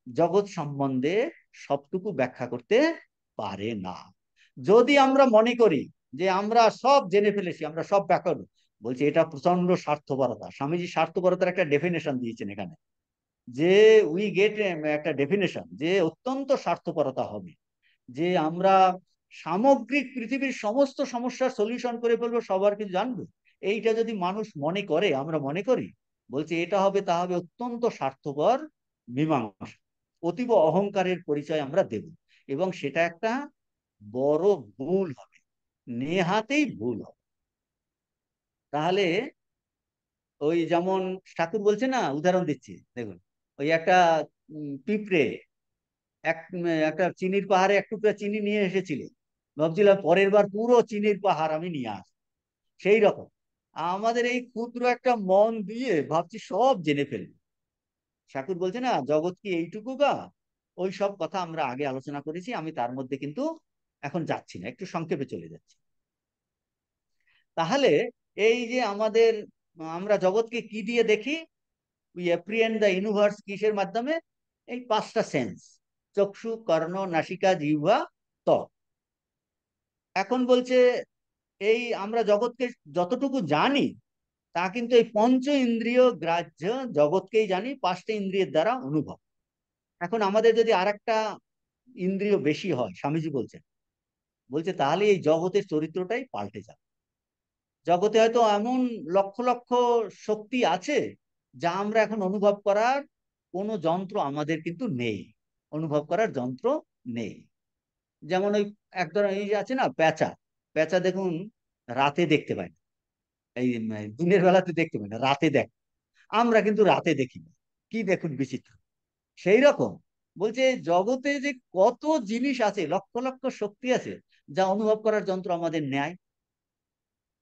জগৎ সম্বন্ধে সবটুকু ব্যাখ্যা করতে পারে না। যদি আমরা মনে করি যে আমরা সব জেনে ফেলেছি, আমরা সব ব্যাখ্যা, বলছি এটা প্রচন্ড স্বার্থপরতা। স্বামীজি স্বার্থপরতার একটা ডেফিনেশন দিয়েছেন এখানে, যে উই গেট একটা ডেফিনেশন যে অত্যন্ত স্বার্থপরতা হবে, যে আমরা সামগ্রিক পৃথিবীর সমস্ত সমস্যার সলিউশন করে ফেলবো, সবার কিছু জানবো। এইটা যদি মানুষ মনে করে, আমরা মনে করি, বলছে এটা হবে তা হবে অত্যন্ত স্বার্থপর মীমাংসা, অতীব অহংকারের পরিচয় আমরা দেব, এবং সেটা একটা বড় ভুল হবে, নেহাতেই ভুল হবে। তাহলে ওই যেমন ঠাকুর বলছে না, উদাহরণ দিচ্ছি দেখুন, ওই একটা পিঁপড়ে একটা চিনির পাহাড়ে এক টুকরা চিনি নিয়ে এসেছিল, ভাবছিলাম পরের বার পুরো চিনির পাহাড় আমি নিয়ে আসবো। সেই রকম আমাদের এই ক্ষুদ্র একটা মন দিয়ে ভাবছি সব জেনে ফেলবো। ঠাকুর বলছে না জগৎ কি এইটুকু গা। ওই সব কথা আমরা আগে আলোচনা করেছি, আমি তার মধ্যে কিন্তু এখন যাচ্ছি না, একটু সংক্ষেপে চলে যাচ্ছি। তাহলে এই যে আমাদের, আমরা জগৎকে কি দিয়ে দেখি? উই অ্যাপ্রিহেন্ড দ্য ইউনিভার্স কিসের মাধ্যমে? এই পাঁচটা সেন্স: চক্ষু, কর্ণ, নাসিকা, জিহ্বা, ত্বক। এখন বলছে এই আমরা জগৎকে যতটুকু জানি তা কিন্তু এই পঞ্চ ইন্দ্রিয় গ্রাহ্য জগৎকেই জানি, পাঁচটা ইন্দ্রিয়ের দ্বারা অনুভব। এখন আমাদের যদি আরেকটা ইন্দ্রিয় বেশি হয়, স্বামীজি বলছেন, বলছে তাহলে এই জগতের চরিত্রটাই পাল্টে যাবে। জগতে হয়তো এমন লক্ষ লক্ষ শক্তি আছে যা আমরা এখন অনুভব করার কোনো যন্ত্র আমাদের কিন্তু নেই, অনুভব করার যন্ত্র নেই। যেমন ওই এক ধরনের এই যে আছে না পেঁচা, পেঁচা দেখুন রাতে দেখতে পাই না, এই দিনের বেলাতে দেখতে পাই না, রাতে দেখ, আমরা কিন্তু রাতে দেখি না। কি দেখুন বিচিত্র। সেই রকম বলছে জগতে যে কত জিনিস আছে, লক্ষ লক্ষ শক্তি আছে যা অনুভব করার যন্ত্র আমাদের নেয়।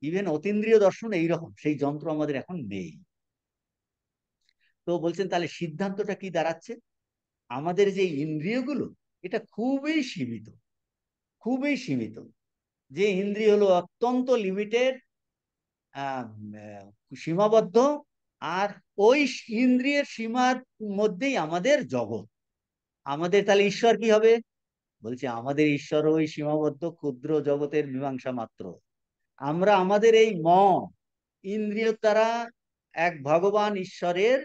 ইভেন অতীন্দ্রিয় দর্শন এইরকম, সেই যন্ত্র আমাদের এখন নেই। তো বলছেন তাহলে সিদ্ধান্তটা কি দাঁড়াচ্ছে? আমাদের যে ইন্দ্রিয়গুলো, এটা খুবই সীমিত, খুবই সীমিত। যে ইন্দ্রিয় হলো অত্যন্ত লিমিটেড, সীমাবদ্ধ। আর ওই ইন্দ্রিয়ের সীমার মধ্যেই আমাদের জগৎ। আমাদের তাহলে ঈশ্বর কি হবে? বলছে আমাদের ঈশ্বর ওই সীমাবদ্ধ ক্ষুদ্র জগতের মীমাংসা মাত্র। আমরা আমাদের এই মন ইন্দ্রিয় দ্বারা এক ভগবান ঈশ্বরের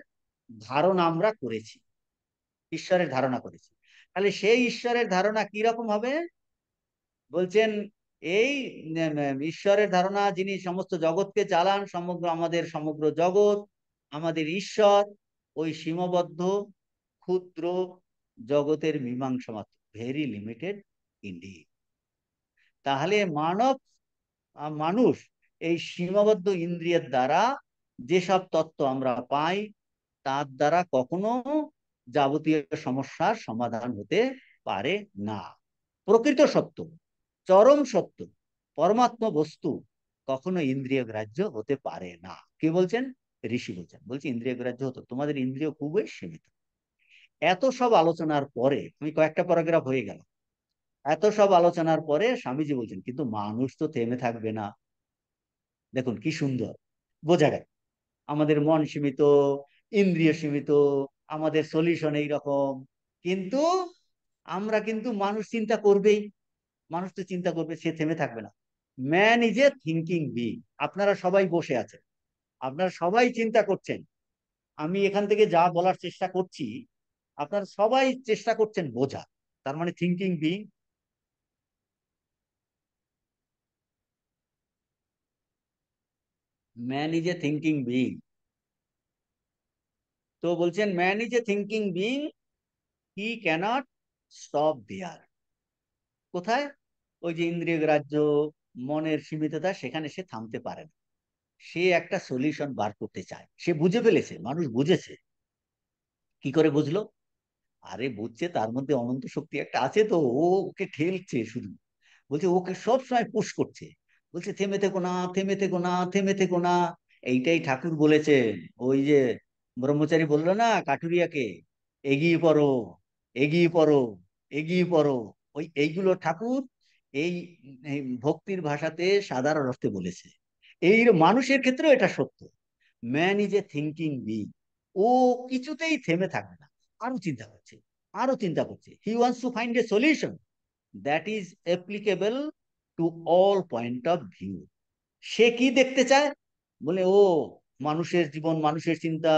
ধারণা আমরা করেছি, ঈশ্বরের ধারণা করেছি। তাহলে সেই ঈশ্বরের ধারণা কি রকম হবে? বলছেন এই ঈশ্বরের ধারণা, যিনি সমস্ত জগৎকে চালান, সমগ্র আমাদের সমগ্র জগৎ আমাদের ঈশ্বর ওই সীমাবদ্ধ ক্ষুদ্র জগতের মীমাংসা মাত্র, ভেরি লিমিটেড ইন্ডিড। তাহলে মানুষ এই সীমাবদ্ধ ইন্দ্রিয়ের দ্বারা যেসব তত্ত্ব আমরা পাই তার দ্বারা কখনো যাবতীয় সমস্যার সমাধান হতে পারে না। প্রকৃত সত্য, চরম সত্য, পরমাত্ম বস্তু কখনো ইন্দ্রিয় গ্রাহ্য হতে পারে না। কে বলছেন? ঋষি বলছেন। বলছে ইন্দ্রিয় গ্রাহ্য হতো, তোমাদের ইন্দ্রিয় খুবই সীমিত। এত সব আলোচনার পরে, আমি কয়েকটা প্যারাগ্রাফ হয়ে গেল, এত সব আলোচনার পরে স্বামীজি বলছেন কিন্তু মানুষ তো থেমে থাকবে না। দেখুন কি সুন্দর বোঝা গেল, আমাদের মন সীমিত, ইন্দ্রিয় সীমিত, আমাদের সলিউশন এইরকম, কিন্তু আমরা কিন্তু মানুষ চিন্তা করবেই, মানুষ তো চিন্তা করবে, সে থেমে থাকবে না। Man is a thinking being. আপনারা সবাই বসে আছেন, আপনারা সবাই চিন্তা করছেন, আমি এখান থেকে যা বলার চেষ্টা করছি আপনারা সবাই চেষ্টা করছেন বোঝা, তার মানে thinking being. Man is a thinking being. তো বলছেন man is a thinking being, he cannot stop there. কোথায়? ওই যে ইন্দ্রিয় গ্রাহ্য মনের সীমিততা, সেখানে সে থামতে পারে না। সে একটা সলিউশন বার করতে চায়, সে বুঝে ফেলেছে, মানুষ বুঝেছে। কি করে বুঝলো? আরে বুঝছে, তার মধ্যে অনন্ত শক্তি একটা আছে, তো ও ওকে ঠেলছে শুধু, বলছে ওকে সব সময় পুশ করছে, বলছে থেমে থেকো না, থেমে থেকো না, থেমে থেকো না। এইটাই ঠাকুর বলেছেন। ওই যে ব্রহ্মচারী বললো না কাঠুরিয়াকে, এগিয়ে পড়ো, এগিয়ে পড়ো, এগিয়ে পড়ো। এইগুলো ঠাকুর এই এই ভক্তির ভাষাতে সাধারণ অর্থে বলেছে। এই মানুষের ক্ষেত্রেও এটা সত্য। Man is a thinking being. ও কিছুতেই থেমে থাকবে না, আরো চিন্তা করছে, আরো চিন্তা করছে। He wants to find a solution that is applicable to all point of view. সে কি দেখতে চায়? বলে ও মানুষের জীবন, মানুষের চিন্তা,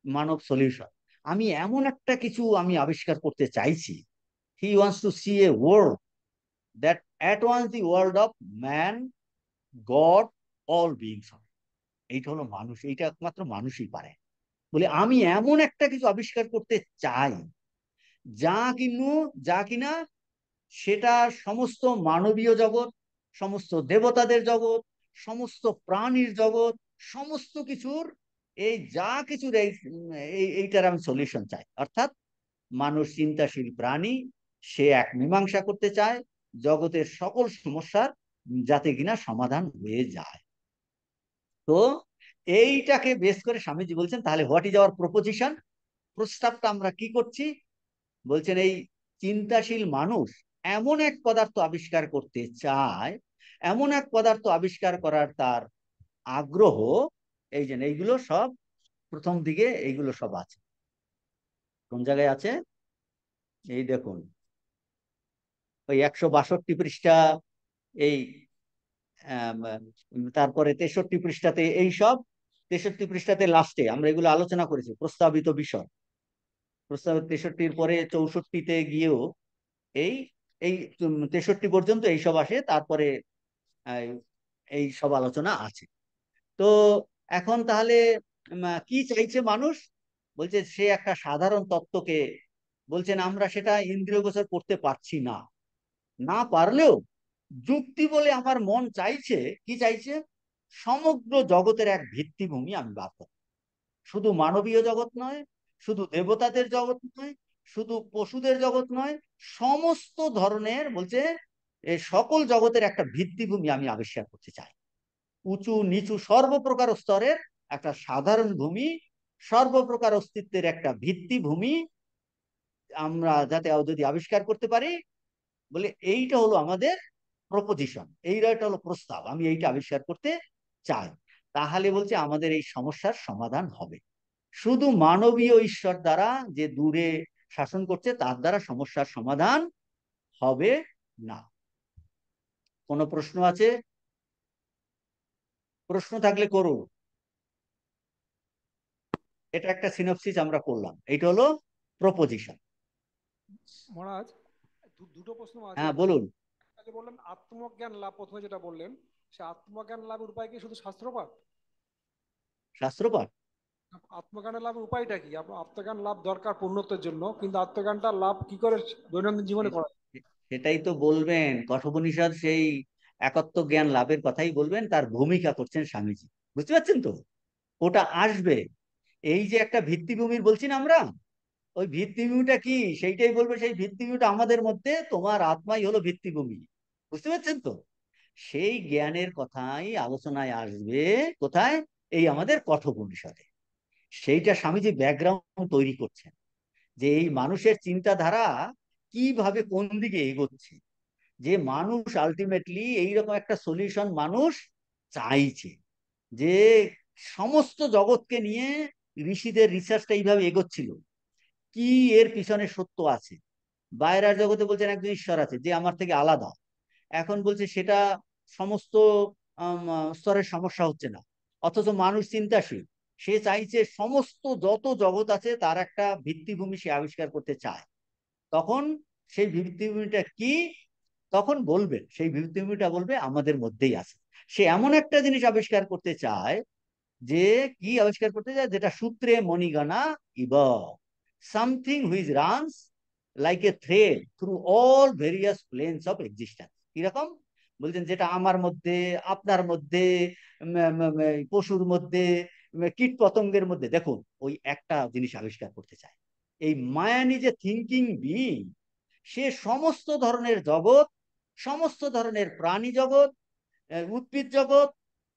মানব সলিউশন। আমি এমন একটা কিছু আমি আবিষ্কার করতে চাইছি। He wants to see a world that at once the world of man, god, all beings. এইটা হলো মানুষ, এইটা একমাত্র মানুষই পারে। বলে আমি এমন একটা কিছু আবিষ্কার করতে চাই যা কিনু যা কিনা সেটা সমস্ত মানবীয় জগৎ, সমস্ত দেবতাদের জগৎ, সমস্ত প্রাণীর জগৎ, সমস্ত কিছুর এই যা কিছুর এইটার আমি সলিউশন চাই। অর্থাৎ মানুষ চিন্তাশীল প্রাণী, সে এক মীমাংসা করতে চায় জগতের সকল সমস্যার, যাতে কিনা সমাধান হয়ে যায়। তো এইটাকে বেস করে স্বামীজি বলছেন তাহলে হোয়াট ইজ আওয়ার প্রপোজিশন, প্রস্তাবটা আমরা কি করছি। বলছেন এই চিন্তাশীল মানুষ এমন এক পদার্থ আবিষ্কার করতে চায়, এমন এক পদার্থ আবিষ্কার করার তার আগ্রহ। এই যে এইগুলো সব প্রথম দিকে এইগুলো সব আছে। কোন জায়গায় আছে? এই দেখুন, ওই 162 পৃষ্ঠা, এই তারপরে 63 পৃষ্ঠাতে এই সব, 63 পৃষ্ঠাতে লাস্টে আমরা এগুলো আলোচনা করেছি, প্রস্তাবিত বিষয়। প্রস্তাবিত 63-র পরে 64-তে গিয়েও এই এই 63 পর্যন্ত এইসব আসে, তারপরে আহ, এই সব আলোচনা আছে। তো এখন তাহলে কি চাইছে মানুষ? বলছে সে একটা সাধারণ তত্ত্বকে, বলছেন আমরা সেটা ইন্দ্রিয়গোচর করতে পারছি না, না পারলেও যুক্তি বলে আমার মন চাইছে, কি চাইছে, সমগ্র জগতের এক ভিত্তিভূমি আমি বার করব। শুধু মানবীয় জগৎ নয়, শুধু দেবতাদের জগৎ নয়, শুধু পশুদের জগৎ নয়, সমস্ত ধরনের, বলছে এই সকল জগতের একটা ভিত্তিভূমি আমি আবিষ্কার করতে চাই। উঁচু নিচু সর্বপ্রকার স্তরের একটা সাধারণ ভূমি, সর্বপ্রকার অস্তিত্বের একটা ভিত্তিভূমি আমরা যাতে যদি আবিষ্কার করতে পারি, বলে এইটা হলো আমাদের প্রপোজিশন, এইটা হলো প্রস্তাব, আমি এইটা আবিষ্কার করতে চাই। তাহলে বলছে আমাদের এই সমস্যার সমাধান হবে। শুধু মানবীয় ঈশ্বর দ্বারা, যে দূরে শাসন করছে, তার দ্বারা সমস্যার সমাধান হবে না। কোনো প্রশ্ন আছে? প্রশ্ন থাকলে করুন। এটা একটা সিনপসিস আমরা করলাম, এটা হলো প্রপোজিশন। মহারাজ, দুটো প্রশ্ন আছে হ্যাঁ এখানে। বলুন। একটা যে বললেন আত্মজ্ঞান লাভ, প্রথমে যেটা বললেন, সে আত্মজ্ঞান লাভের উপায় কি শুধু শাস্ত্রপাঠ? শাস্ত্রপাঠ? আত্মজ্ঞানের লাভের উপায়টা কি? আপনার আত্মজ্ঞান লাভ দরকার পূর্ণত্বের জন্য, কিন্তু আত্মজ্ঞানটা লাভ কি করে দৈনন্দিন জীবনে করা যায়? সেটাই তো বলবেন, কঠোপনিষদ সেই একত্ব জ্ঞান লাভের কথাই বলবেন, তার ভূমিকা করছেন স্বামীজি। বুঝতে পারছেন তো? ওটা আসবে। এই যে একটা ভিত্তিভূমির বলছি না আমরা, ওই ভিত্তিভূমিটা কি সেইটাই বলবে। সেই ভিত্তিভূমিটা আমাদের মধ্যে, তোমার আত্মাই হলো ভিত্তিভূমি। বুঝতে পারছেন তো? সেই জ্ঞানের কথাই আলোচনায় আসবে। কোথায়? এই আমাদের কঠোপনিষদে। সেইটা স্বামীজি ব্যাকগ্রাউন্ড তৈরি করছেন, যে এই মানুষের চিন্তাধারা কিভাবে কোন দিকে এগোচ্ছে, যে মানুষ আলটিমেটলি এইরকম একটা সলিউশন মানুষ চাইছে, যে সমস্ত জগৎকে নিয়ে ঋষিদের রিসার্চটা এইভাবে এগোচ্ছিল, কি এর পিছনে সত্য আছে। বাইরের জগতে বলছেন একজন ঈশ্বর আছে যে আমার থেকে আলাদা, এখন বলছে সেটা সমস্ত স্তরের সমস্যা হচ্ছে না। অথচ মানুষ চিন্তাশীল, সে চাইছে সমস্ত যত জগৎ আছে তার একটা ভিত্তিভূমি সে আবিষ্কার করতে চায়। তখন সেই ভিত্তিভূমিটা কি? তখন বলবেন, সেই ভিত্তিভূমিটা বলবে আমাদের মধ্যেই আছে। সে এমন একটা জিনিস আবিষ্কার করতে চায়, যে কি আবিষ্কার করতে চায়, যেটা সূত্রে মণিগণা ইব, something which runs like a thread through all various planes of existence. কিরকম? বলছেন যেটা আমার মধ্যে, আপনার মধ্যে, পশুর মধ্যে, কীট পতঙ্গের মধ্যে, দেখুন ওই একটা জিনিস আবিষ্কার করতে চায়। এই মায়ানি যে থিঙ্কিং বিং, সে সমস্ত ধরনের জগৎ, সমস্ত ধরনের প্রাণী জগৎ, উদ্ভিদ জগৎ,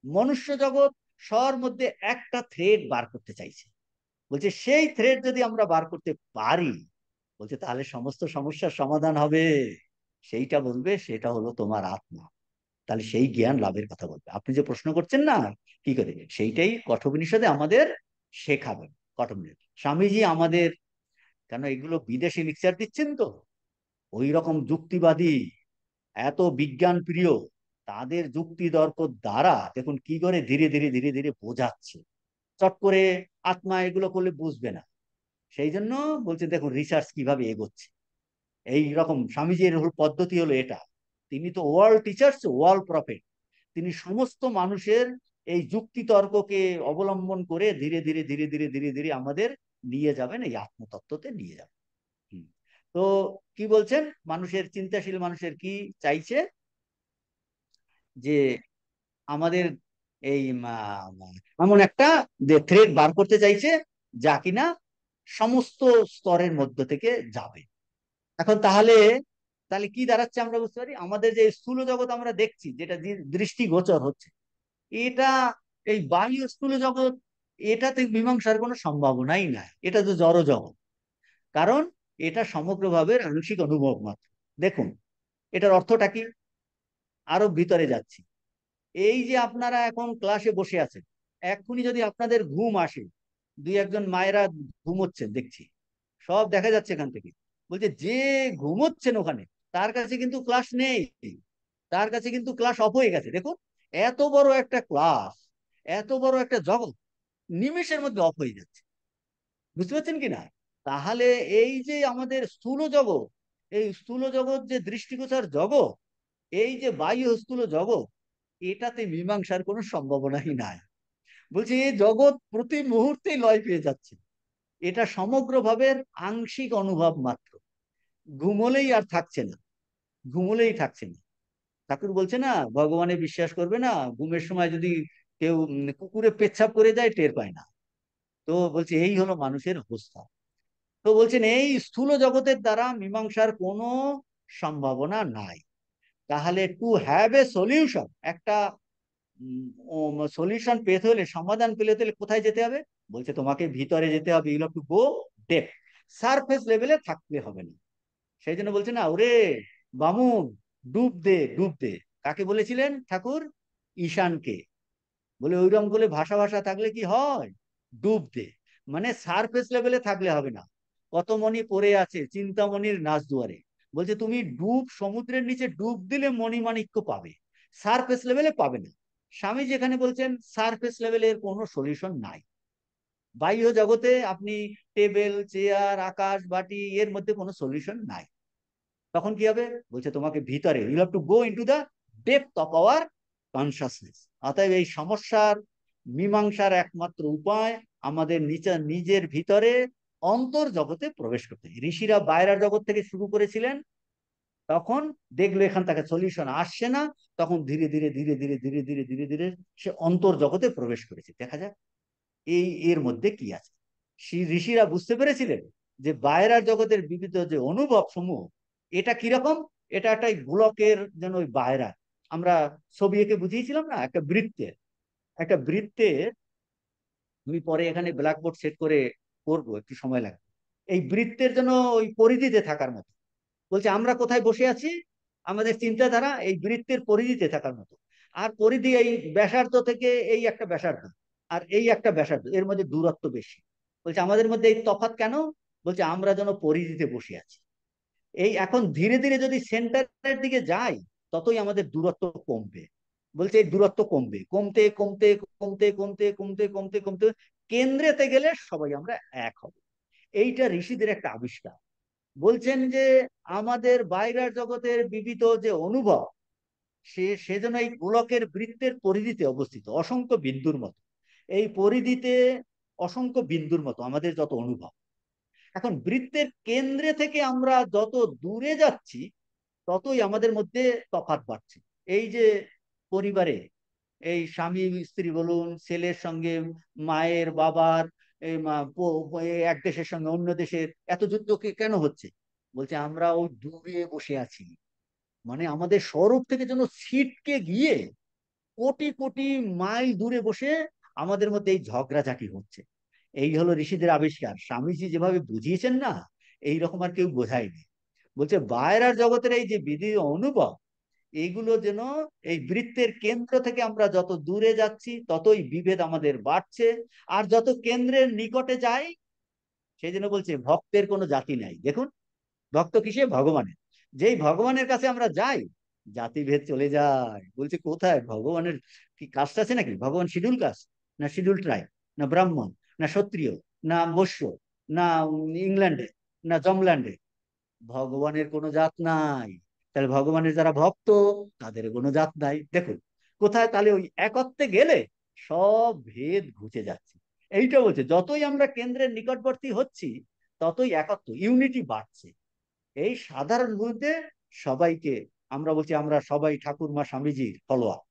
মনুষ্য জগৎ, সবার মধ্যে একটা থ্রেড বার করতে চাইছে। বলছে সেই থ্রেড যদি আমরা বার করতে পারি, বলছে তাহলে সমস্ত সমস্যার সমাধান হবে। সেইটা বলবে, সেটা হলো তোমার আত্মা। তাহলে সেই জ্ঞান লাভের কথা বলবে। আপনি যে প্রশ্ন করছেন না কি করে, সেইটাই কঠোপনিষদে আমাদের শেখাবেন। কঠোপনিষদ স্বামীজি আমাদের, কেন এগুলো বিদেশি লেকচার দিচ্ছেন তো, ওই রকম যুক্তিবাদী, এত বিজ্ঞান প্রিয়, তাদের যুক্তি তর্ক দ্বারা দেখুন কি করে ধীরে ধীরে ধীরে ধীরে বোঝাচ্ছে। চট করে আত্মা এগুলো করলে বুঝবে না। সেই জন্য বলছে দেখুন রিসার্চ কিভাবে এগোচ্ছে। এই রকম স্বামীজির পদ্ধতি হলো এটা। তিনি তো ওয়ার্ল্ড টিচার্স, ওয়ার্ল্ড প্রফেট। তিনি সমস্ত মানুষের এই যুক্তি তর্ককে অবলম্বন করে ধীরে ধীরে ধীরে ধীরে ধীরে ধীরে আমাদের নিয়ে যাবেন এই আত্মতত্ত্বতে নিয়ে যাবেন। হুম। তো কি বলছেন, মানুষের চিন্তাশীল মানুষের কি চাইছে, যে আমাদের এই এমন একটা থ্রেড বার করতে চাইছে যা কিনা সমস্ত স্তরের মধ্য থেকে যাবে। এখন তাহলে তাহলে কি দাঁড়াচ্ছে আমরা বুঝতে পারি, আমাদের যে স্থূল জগৎ আমরা দেখছি যেটা দৃষ্টিগোচর হচ্ছে, এটা এই বাহ্য স্থূল জগৎ, এটাতে মীমাংসার কোনো সম্ভাবনাই নাই। এটা তো জড় জগৎ, কারণ এটা সমগ্রভাবে আংশিক অনুভব মাত্র। দেখুন এটার অর্থটা কি, আরো ভিতরে যাচ্ছি। এই যে আপনারা এখন ক্লাসে বসে আছেন, এক্ষুনি যদি আপনাদের ঘুম আসে, দুই একজন মায়েরা ঘুমোচ্ছেন দেখছি, সব দেখা যাচ্ছে এখান থেকে। বলছে যে ঘুমোচ্ছেন ওখানে, তার কাছে কিন্তু ক্লাস নেই, তার কাছে কিন্তু ক্লাস অফ হয়ে গেছে। দেখুন এত বড় একটা ক্লাস, এত বড় একটা জগৎ নিমেষের মধ্যে অফ হয়ে যাচ্ছে। বুঝতে পারছেন কিনা? তাহলে এই যে আমাদের স্থূল জগৎ, এই স্থূল জগৎ যে দৃষ্টিগোচর জগৎ, এই যে বাহ্য স্থূল জগৎ, এটাতে মীমাংসার কোনো সম্ভাবনাই নাই। বলছি এই জগৎ প্রতি মুহূর্তেই লয় পেয়ে যাচ্ছে। এটা সমগ্রভাবে আংশিক অনুভব মাত্র। ঘুমলেই আর থাকছে না, ঘুমলেই থাকছে না। ঠাকুর বলছে না, ভগবানে বিশ্বাস করবে না, ঘুমের সময় যদি কেউ কুকুরে পেচ্ছাপ করে যায় টের পায় না। তো বলছে এই হলো মানুষের অবস্থা। তো বলছেন এই স্থূল জগতের দ্বারা মীমাংসার কোনো সম্ভাবনা নাই। তাহলে টু হ্যাভ এ সলিউশন, একটা সলিউশন পেতে হলে, সমাধান পেতে হলে কোথায় যেতে হবে? বলছে তোমাকে ভিতরে যেতে হবে। You have to go deep, surface লেভেলে থাকতে হবে না। সেই জন্য বলছে না, ওরে বামুন ডুব দে ডুব দে। কাকে বলেছিলেন ঠাকুর? ঈশানকে। বলে ওইরকম বলে ভাষা ভাষা থাকলে কি হয়? ডুব দে। মানে সারফেস লেভেলে থাকলে হবে না। কত মণি পড়ে আছে চিন্তামণির নাচ দুয়ারে। বলছে তুমি ডুব, সমুদ্রের নিচে ডুব দিলে মণিমাণিক্য পাবে, সারফেস লেভেলে পাবে না। স্বামী যেখানে বলছেন সারফেস লেভেলের কোনো সলিউশন নাই। বাহ্য জগতে আপনি টেবিল চেয়ার আকাশ বাটি, এর মধ্যে কোনো সলিউশন নাই। তখন কি হবে? বলছে তোমাকে ভিতরে, you have to go into the depth of our consciousness. অতএব এই সমস্যার মীমাংসার একমাত্র উপায় আমাদের নিজের ভিতরে অন্তর জগতে প্রবেশ করতে। ঋষিরা বাইরের জগৎ থেকে শুরু করেছিলেন, তখন দেখলো এখান থেকে সলিউশন আসছে না, তখন ধীরে ধীরে ধীরে ধীরে ধীরে ধীরে ধীরে ধীরে সে অন্তর জগতে প্রবেশ করেছে। দেখা যায় এই এর মধ্যে কি আছে। ঋষিরা বুঝতে পেরেছিলেন যে বাইরের জগতের বিবিধ যে অনুভব সমূহ, এটা কিরকম, এটা একটা গোলকের যেন ওই বাইরা, আমরা ছবি এঁকে বুঝিয়েছিলাম না, একটা বৃত্তের, একটা বৃত্তের, আমি পরে এখানে ব্ল্যাকবোর্ড সেট করে করবো, একটু সময় লাগবে। এই বৃত্তের জন্য ওই পরিধিতে থাকার মতো। বলছে আমরা কোথায় বসে আছি, আমাদের চিন্তাধারা এই বৃত্তের পরিধিতে থাকার মতো। আর পরিধি এই ব্যাসার্ধ থেকে এই একটা ব্যাসার্ধ আর এই একটা ব্যাসার্ধ, এর মধ্যে দূরত্ব বেশি। বলছে আমাদের মধ্যে এই তফাৎ কেন? বলছে আমরা যেন পরিধিতে বসে আছি। এই এখন ধীরে ধীরে যদি সেন্টারের দিকে যাই, ততই আমাদের দূরত্ব কমবে। বলছে এই দূরত্ব কমবে, কমতে কমতে কমতে কমতে কমতে কমতে কমতে কেন্দ্রেতে গেলে সবাই আমরা এক হব। এইটা ঋষিদের একটা আবিষ্কার। বলছেন যে আমাদের বাইরের জগতের বিবিধ যে অনুভব, সেজন্য এই গোলকের বৃত্তের পরিধিতে অবস্থিত, অসংখ্য বিন্দুর মতো। এই পরিধিতে অসংখ্য বিন্দুর মতো আমাদের যত অনুভব। এখন বৃত্তের কেন্দ্রে থেকে আমরা যত দূরে যাচ্ছি, ততই আমাদের মধ্যে তফাৎ বাড়ছে। এই যে পরিবারে এই স্বামী স্ত্রী বলুন, ছেলের সঙ্গে মায়ের বাবার, এক দেশের সঙ্গে অন্য দেশের এত যুদ্ধ কেন হচ্ছে? বলছে আমরা ওই দূরে বসে আছি। মানে আমাদের স্বরূপ থেকে যেন ছিটকে গিয়ে কোটি কোটি মাইল দূরে বসে আমাদের মধ্যে এই ঝগড়াঝাটি হচ্ছে। এই হলো ঋষিদের আবিষ্কার। স্বামীজি যেভাবে বুঝিয়েছেন না, এই রকম আর কেউ বোঝায়নি। বলছে বাইরের জগতের এই যে বিধি অনুভব, এইগুলো যেন এই বৃত্তের কেন্দ্র থেকে আমরা যত দূরে যাচ্ছি, ততই বিভেদ আমাদের বাড়ছে। আর যত কেন্দ্রের নিকটে যাই, সেই জন্য বলছে ভক্তের কোনো জাতি নাই। দেখুন ভক্ত কিসে? ভগবানের। যেই ভগবানের কাছে আমরা যাই, জাতিভেদ চলে যায়। বলছে কোথায় ভগবানের কি কাস্ট আছে নাকি? ভগবান শিডিউল কাস্ট, না শিডিউল ট্রাইব, না ব্রাহ্মণ, না ক্ষত্রিয়, না বৈশ্য, না ইংল্যান্ডে, না জমল্যান্ডে? ভগবানের কোনো জাত নাই। তাহলে ভগবানের যারা ভক্ত তাদের কোনো জাত নাই। দেখুন কোথায়, তাহলে ওই একত্বে গেলে সব ভেদ ঘুচে যাচ্ছে। এইটা বলছে যতই আমরা কেন্দ্রের নিকটবর্তী হচ্ছি ততই একত্ব, ইউনিটি বাড়ছে। এই সাধারণ বলতে সবাইকে আমরা বলছি আমরা সবাই ঠাকুরমা স্বামীজির ফলোয়ার,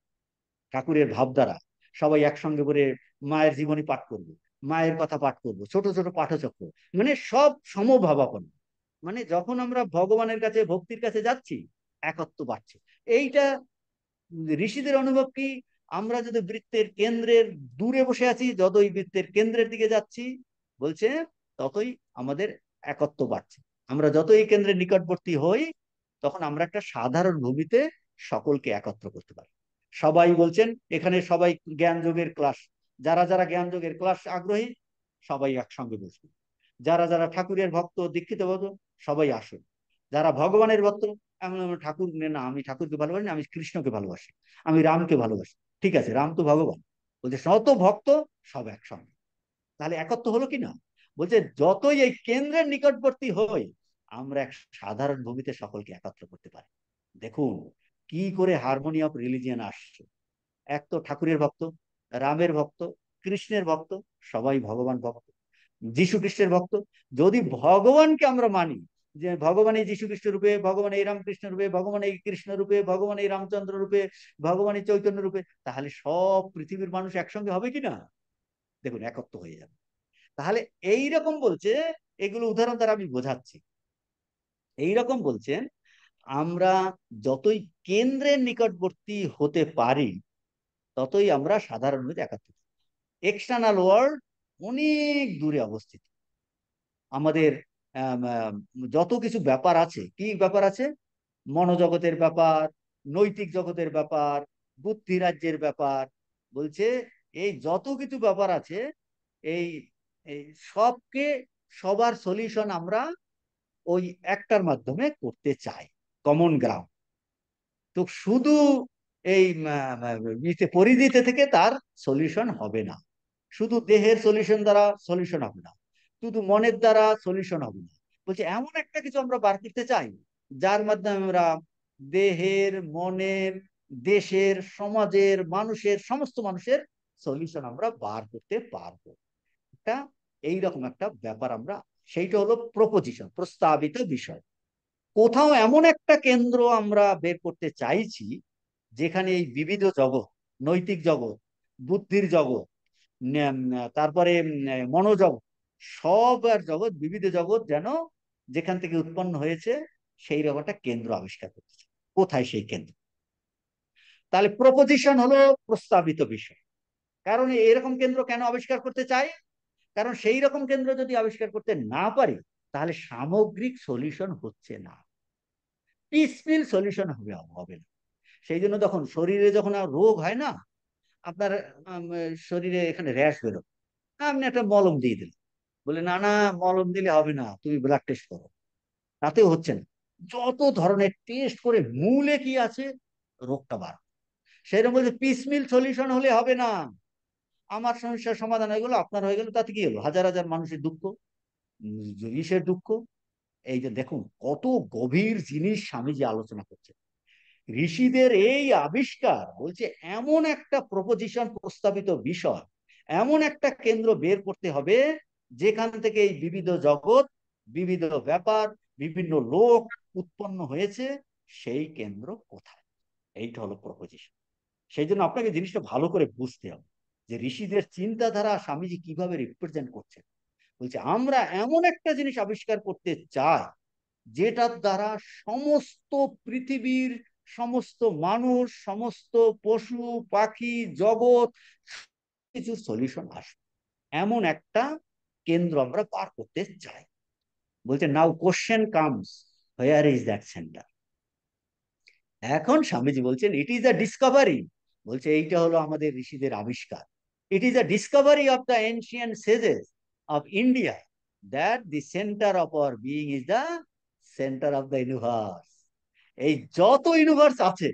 ঠাকুরের ভাবধারা, সবাই একসঙ্গে করে মায়ের জীবনী পাঠ করব, মায়ের কথা পাঠ করব, ছোট ছোট পাঠচক্র, মানে সব সমভাবাপন্ন। মানে যখন আমরা ভগবানের কাছে ভক্তির কাছে যাচ্ছি একত্ব বাড়ছে। এইটা ঋষিদের অনুভব কি? আমরা যদি বৃত্তের কেন্দ্রের দূরে বসে আছি, যতই বৃত্তের কেন্দ্রের দিকে যাচ্ছি বলছে ততই আমাদের একত্ব বাড়ছে। আমরা যতই কেন্দ্রের নিকটবর্তী হই তখন আমরা একটা সাধারণ ভূমিতে সকলকে একত্র করতে পারি। সবাই বলছেন এখানে সবাই জ্ঞান যোগের ক্লাস, যারা যারা জ্ঞান যোগের ক্লাস আগ্রহী সবাই একসঙ্গে বসবে। যারা যারা ঠাকুরের ভক্ত দীক্ষিত ভক্ত সবাই আসুন। যারা ভগবানের ভক্ত, এমন ঠাকুর না আমি ঠাকুরকে ভালোবাসি না, আমি কৃষ্ণকে ভালোবাসি, আমি রামকে ভালোবাসি, ঠিক আছে রাম তো ভগবান, বলছে শত ভক্ত সব একসঙ্গে। তাহলে একত্র হলো কি না? বলছে যতই এই কেন্দ্রের নিকটবর্তী হই আমরা এক সাধারণ ভূমিতে সকলকে একত্র করতে পারি। দেখুন কি করে হারমোনি অফ রিলিজিয়ন আসছে। এক তো ঠাকুরের ভক্ত, রামের ভক্ত, কৃষ্ণের ভক্ত, সবাই ভগবান ভক্ত, যীশু খ্রিস্টের ভক্ত। যদি ভগবানকে আমরা মানি যে ভগবান এই যীশু খ্রিস্ট রূপে, ভগবান এই রামকৃষ্ণ রূপে, ভগবান এই কৃষ্ণ রূপে, ভগবান এই রামচন্দ্র রূপে, ভগবান এই চৈতন্য রূপে, তাহলে সব পৃথিবীর মানুষ একসঙ্গে হবে কি না? দেখুন একত্র হয়ে যাবে। তাহলে এইরকম বলছে, এগুলো উদাহরণ দ্বারা আমি বোঝাচ্ছি। এইরকম বলছেন আমরা যতই কেন্দ্রের নিকটবর্তী হতে পারি ততই আমরা সাধারণত একাত্ম। এক্সটার্নাল ওয়ার্ল্ড অনেক দূরে অবস্থিত। আমাদের যত কিছু ব্যাপার আছে, কি ব্যাপার আছে? মনোজগতের ব্যাপার, নৈতিক জগতের ব্যাপার, বুদ্ধি রাজ্যের ব্যাপার, বলছে এই যত কিছু ব্যাপার আছে এই এই সবকে, সবার সলিউশন আমরা ওই একটার মাধ্যমে করতে চাই, কমন গ্রাউন্ড। তো শুধু এই পরিধিতে থেকে তার সলিউশন হবে না, শুধু দেহের সলিউশন দ্বারা সলিউশন হবে না, শুধু মনের দ্বারা সলিউশন হবে না। বলছে এমন একটা কিছু আমরা বার করতে চাই যার মাধ্যমে আমরা দেহের, মনের, দেশের, সমাজের, মানুষের, সমস্ত মানুষের সলিউশন আমরা বার করতে পারবো। একটা এইরকম একটা ব্যাপার আমরা, সেইটা হলো প্রপোজিশন, প্রস্তাবিত বিষয়। কোথাও এমন একটা কেন্দ্র আমরা বের করতে চাইছি যেখানে এই বিবিধ জগৎ, নৈতিক জগৎ, বুদ্ধির জগৎ, তারপরে মনোজগৎ, সব আর জগৎ, বিবিধ জগৎ যেন যেখান থেকে উৎপন্ন হয়েছে সেই রকম একটা কেন্দ্র আবিষ্কার করতেছে। কোথায় সেই কেন্দ্র? তাহলে প্রপোজিশন হলো প্রস্তাবিত বিষয়। কারণ এরকম কেন্দ্র কেন আবিষ্কার করতে চাই? কারণ সেই রকম কেন্দ্র যদি আবিষ্কার করতে না পারি তাহলে সামগ্রিক সলিউশন হচ্ছে না, পিসফুল সলিউশন হবে না। সেই জন্য তখন শরীরে যখন আর রোগ হয় না, আপনার শরীরে এখানে র্যাশ বেরো, আপনি একটা মলম দিয়ে দিলেন, বলে না না মলম দিলে হবে না, তুমি ব্লাড টেস্ট করো, তাতেও হচ্ছে না। যত ধরনের টেস্ট করে মূলে কি আছে রোগটা বার। সেরকম বলছে পিসমিল সলিউশন হলে হবে না। আমার সমস্যার সমাধান হয়ে গেল, আপনার হয়ে গেল, তাতে কি হলো? হাজার হাজার মানুষের দুঃখ, ইসের দুঃখ। এই যে দেখুন কত গভীর জিনিস স্বামীজি আলোচনা করছে। ঋষিদের এই আবিষ্কার বলছে এমন একটা প্রপোজিশন, প্রস্তাবিত বিষয়, এমন একটা কেন্দ্র বের করতে হবে যেখান থেকে এই বিবিধ জগৎ, বিবিধ ব্যাপার, বিভিন্ন লোক উৎপন্ন হয়েছে, সেই কেন্দ্র কোথায়? এইটা হলো প্রপোজিশন। সেই জন্য আপনাকে জিনিসটা ভালো করে বুঝতে হবে যে ঋষিদের চিন্তাধারা স্বামীজি কিভাবে রিপ্রেজেন্ট করছেন। বলছে আমরা এমন একটা জিনিস আবিষ্কার করতে চাই যেটার দ্বারা সমস্ত পৃথিবীর সমস্ত মানুষ, সমস্ত পশু পাখি জগৎ কিছু সলিউশন আসবে, এমন একটা কেন্দ্র আমরা বার করতে চাই। বলছে now question comes, where is that centre? এখন স্বামীজি বলছেন ইট ইজ আ ডিসকভারি। বলছে এইটা হলো আমাদের ঋষিদের আবিষ্কার। It is a discovery of the ancient sages of India that the centre of our being is the centre of the universe. এই যত ইউনিভার্স আছে,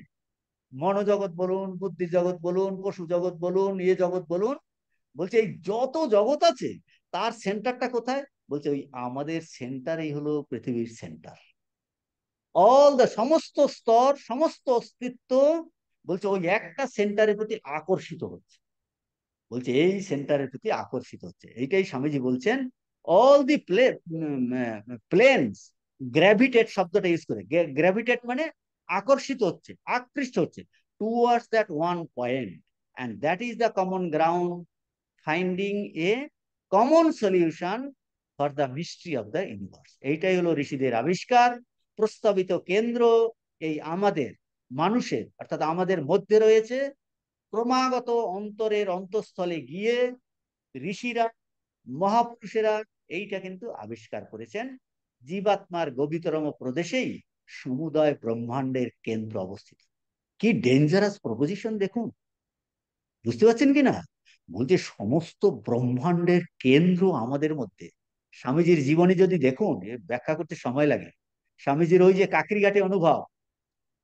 মনোজগৎ বলুন, বুদ্ধি জগৎ বলুন, পশু জগৎ বলুন, জগৎ বলুন, বলছে এই যত জগৎ আছে তার সেন্টারটা কোথায়? বলছে ওই আমাদের সেন্টারই হলো পৃথিবীর সেন্টার। অল দ্য সমস্ত স্তর, সমস্ত অস্তিত্ব বলছে ওই একটা সেন্টারের প্রতি আকর্ষিত হচ্ছে। বলছে এই সেন্টারের প্রতি আকর্ষিত হচ্ছে, এইটাই স্বামীজি বলছেন। অল দি প্লেনস গ্র্যাভিটেট শব্দটা ইউজ করে। গ্র্যাভিটেট মানে আকর্ষিত হচ্ছে, আকৃষ্ট হচ্ছে towards that one point, and that is the common ground, finding a common solution for the mystery of the universe. এইটাই হলো ঋষিদের আবিষ্কার, প্রস্তাবিত কেন্দ্র এই আমাদের মানুষের, অর্থাৎ আমাদের মধ্যে রয়েছে। ক্রমাগত অন্তরের অন্তঃস্থলে গিয়ে ঋষিরা, মহাপুরুষেরা এইটা কিন্তু আবিষ্কার করেছেন। জীবাত্মার গভীরতম প্রদেশেই সমুদয় ব্রহ্মাণ্ডের কেন্দ্র অবস্থিত। কি ডেঞ্জারাস প্রপোজিশন দেখুন, বুঝতে পারছেন কি না? বলছে সমস্ত ব্রহ্মাণ্ডের কেন্দ্র আমাদের মধ্যে। স্বামীজির জীবনী যদি দেখুন, ব্যাখ্যা করতে সময় লাগে। স্বামীজির ওই যে কাকরিঘাটে অনুভব,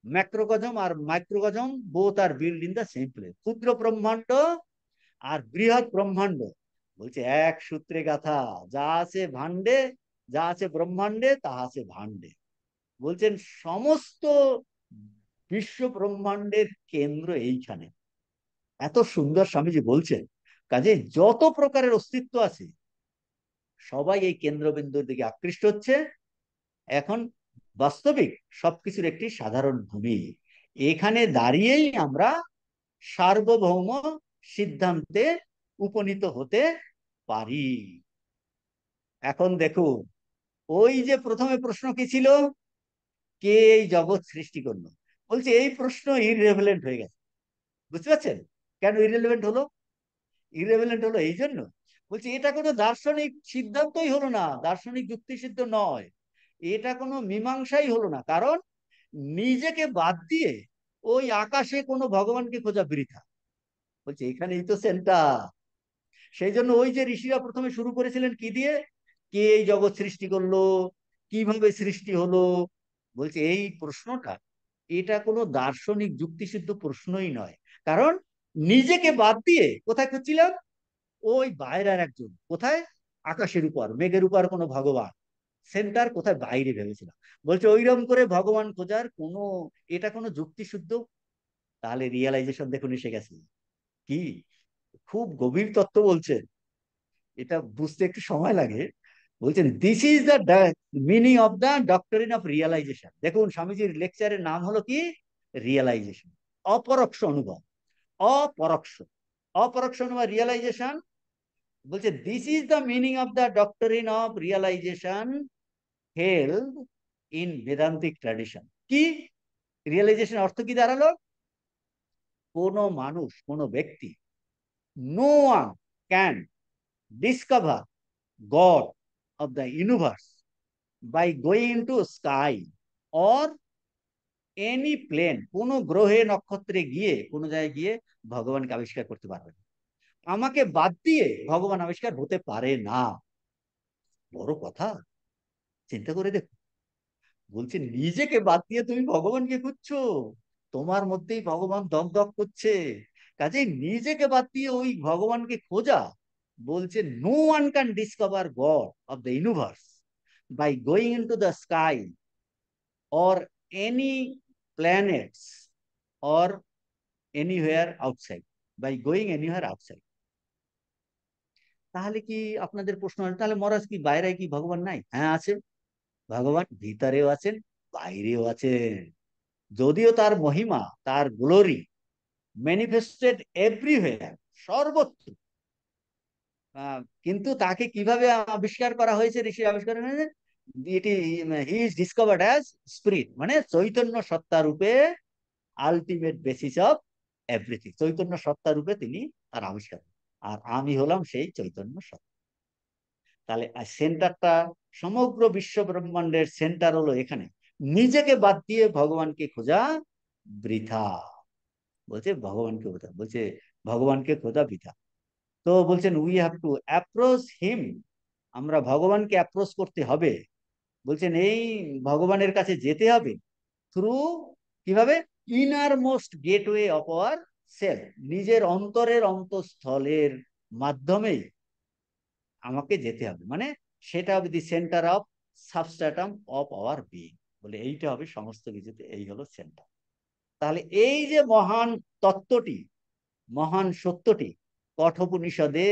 ম্যাক্রোকজম আর microcosm both are built in the same place. ক্ষুদ্র ব্রহ্মাণ্ড আর বৃহৎ ব্রহ্মাণ্ড বলছে এক সূত্রে গাথা। যা আছে ভাণ্ডে, যা আছে ব্রহ্মাণ্ডে, তা আছে ভাণ্ডে। বলছেন সমস্ত বিশ্ব ব্রহ্মাণ্ডের কেন্দ্র এইখানে। এত সুন্দর স্বামীজি বলছেন। কাজে যত প্রকারের অস্তিত্ব আছে সবাই এই কেন্দ্রবিন্দুর দিকে আকৃষ্ট হচ্ছে। এখন বাস্তবিক সবকিছুর একটি সাধারণ ভূমি, এখানে দাঁড়িয়েই আমরা সার্বভৌম সিদ্ধান্তে উপনীত হতে পারি। এখন দেখুন, ওই যে প্রথমে প্রশ্ন কি ছিল, কে এই জগৎ সৃষ্টি করলো? বলছে এই প্রশ্ন ইররেভেলেন্ট হয়ে গেছে। বুঝতে পারছেন কেন ইররেলেভেন্ট হলো? ইররেভেলেন্ট হলো এই জন্য, বলছে এটা কোনো দার্শনিক সিদ্ধান্তই হলো না, দার্শনিক যুক্তিসিদ্ধ নয়, এটা কোনো মীমাংসাই হলো না। কারণ নিজেকে বাদ দিয়ে ওই আকাশে কোনো ভগবানকে খোঁজা বৃথা। বলছে এখানেই তো সেন্টার। সেই জন্য ওই যে ঋষিরা প্রথমে শুরু করেছিলেন কি দিয়ে, কে এই জগৎ সৃষ্টি করলো, কিভাবে সৃষ্টি হলো। বলছে এই প্রশ্নটা, এটা কোনো দার্শনিক যুক্তিসিদ্ধ প্রশ্নই নয়। কারণ নিজেকে বাদ দিয়ে কোথায় খুঁজছিলাম, ওই বাইরের একজন, কোথায়, আকাশের উপর, মেঘের উপর কোনো ভগবান, সেন্টার কোথায় বাইরে ভেবেছিলাম। বলছে ওইরকম করে ভগবান খোঁজার কোনো, এটা কোনো যুক্তিশুদ্ধ। তাহলে রিয়েলাইজেশন দেখুন এসে গেছে। কি খুব গভীর তত্ত্ব বলছেন, এটা বুঝতে একটু সময় লাগে। বলছেন this is the meaning of the doctrine of realization. দেখুন স্বামীজির লেকচারের নাম হলো কি, রিয়েলাইজেশন, অপরোক্ষ অনুভব। অপরোক্ষ, অপরোক্ষ অনুভব রিয়েলাইজেশন। বলছে this is the meaning of the doctrine of realization held in Vedantic tradition. কি রিয়েলাইজেশন অর্থ কি দাঁড়ালো? কোন মানুষ, কোন ব্যক্তি, no one can discover god of the universe by going into sky or any plane. কোন গ্রহে নক্ষত্রে গিয়ে, কোন জায়গায় গিয়ে ভগবানকে আবিষ্কার করতে পারবে না। আমাকে বাদ দিয়ে ভগবান আবিষ্কার হতে পারে না। বড় কথা, চিন্তা করে দেখো। বলছে নিজেকে বাদ দিয়ে তুমি ভগবানকে খুঁজছো, তোমার মধ্যেই ভগবান দগ দগ করছে। কাজেই নিজেকে বাদ দিয়ে ওই ভগবানকে খোঁজা। বলছে no one can discover god of the universe by going into the sky or any planets or anywhere outside, by going anywhere outside. তাহলে কি আপনাদের প্রশ্ন হয়, তাহলে মহারাজ কি বাইরে কি ভগবান নাই? হ্যাঁ আছে, ভগবান ভিতরেও আছেন, বাইরেও আছেন। যদিও তার মহিমা, তার গ্লোরি ম্যানিফেস্টেড এভরিওয়্যার, সর্বত্র। কিন্তু তাকে কিভাবে আবিষ্কার করা হয়েছে, ঋষি আবিষ্কার করেছে, এটি he is discovered as spirit, মানে চৈতন্য সত্তা রূপে, ultimate basis of everything. Chaitanya সত্তা রূপে তিনি তার আবিষ্কার। আর আমি হলাম সেই চৈতন্য সত্তা। তাহলে সেন্টারটা, সমগ্র বিশ্ব ব্রহ্মাণ্ডের সেন্টার হলো এখানে। নিজেকে বাদ দিয়ে ভগবানকে খোঁজা বৃথা। বলছে ভগবানকে খোঁজা, বলছে ভগবানকে খোঁজা বৃথা। তো বলছেন উই হ্যাভ টু অ্যাপ্রোচ হিম, আমরা ভগবানকে অ্যাপ্রোচ করতে হবে। বলছেন এই ভগবানের কাছে যেতে হবে থ্রু, কিভাবে, inner most gateway of our self, নিজের অন্তরের অন্তঃস্থলের মাধ্যমেই আমাকে যেতে হবে। মানে সেটা হবে the centre of substratum of our being. বলে এইটা হবে সমস্ত কিছুতে, এই হলো সেন্টার। তাহলে এই যে মহান তত্ত্বটি, মহান সত্যটি কঠোপনিষদে,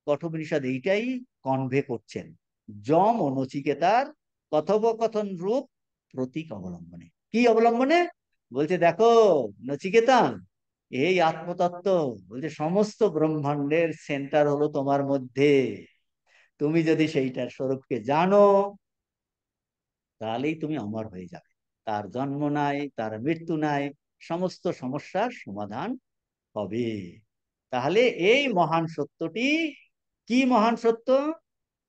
কঠোপনিষদ এইটাই কনভে করছেন যম ও নচিকেতার কথোপকথন রূপ প্রতীক অবলম্বনে। কি অবলম্বনে? বলছে দেখো নচিকেতা, এই আত্মতত্ত্ব, বলছে সমস্ত ব্রহ্মাণ্ডের সেন্টার হলো তোমার মধ্যে। তুমি যদি সেইটার স্বরূপকে জানো, তাহলেই তুমি অমর হয়ে যাবে। তার জন্ম নাই, তার মৃত্যু নাই, সমস্ত সমস্যার সমাধান হবে। তাহলে এই মহান সত্যটি কি মহান সত্য?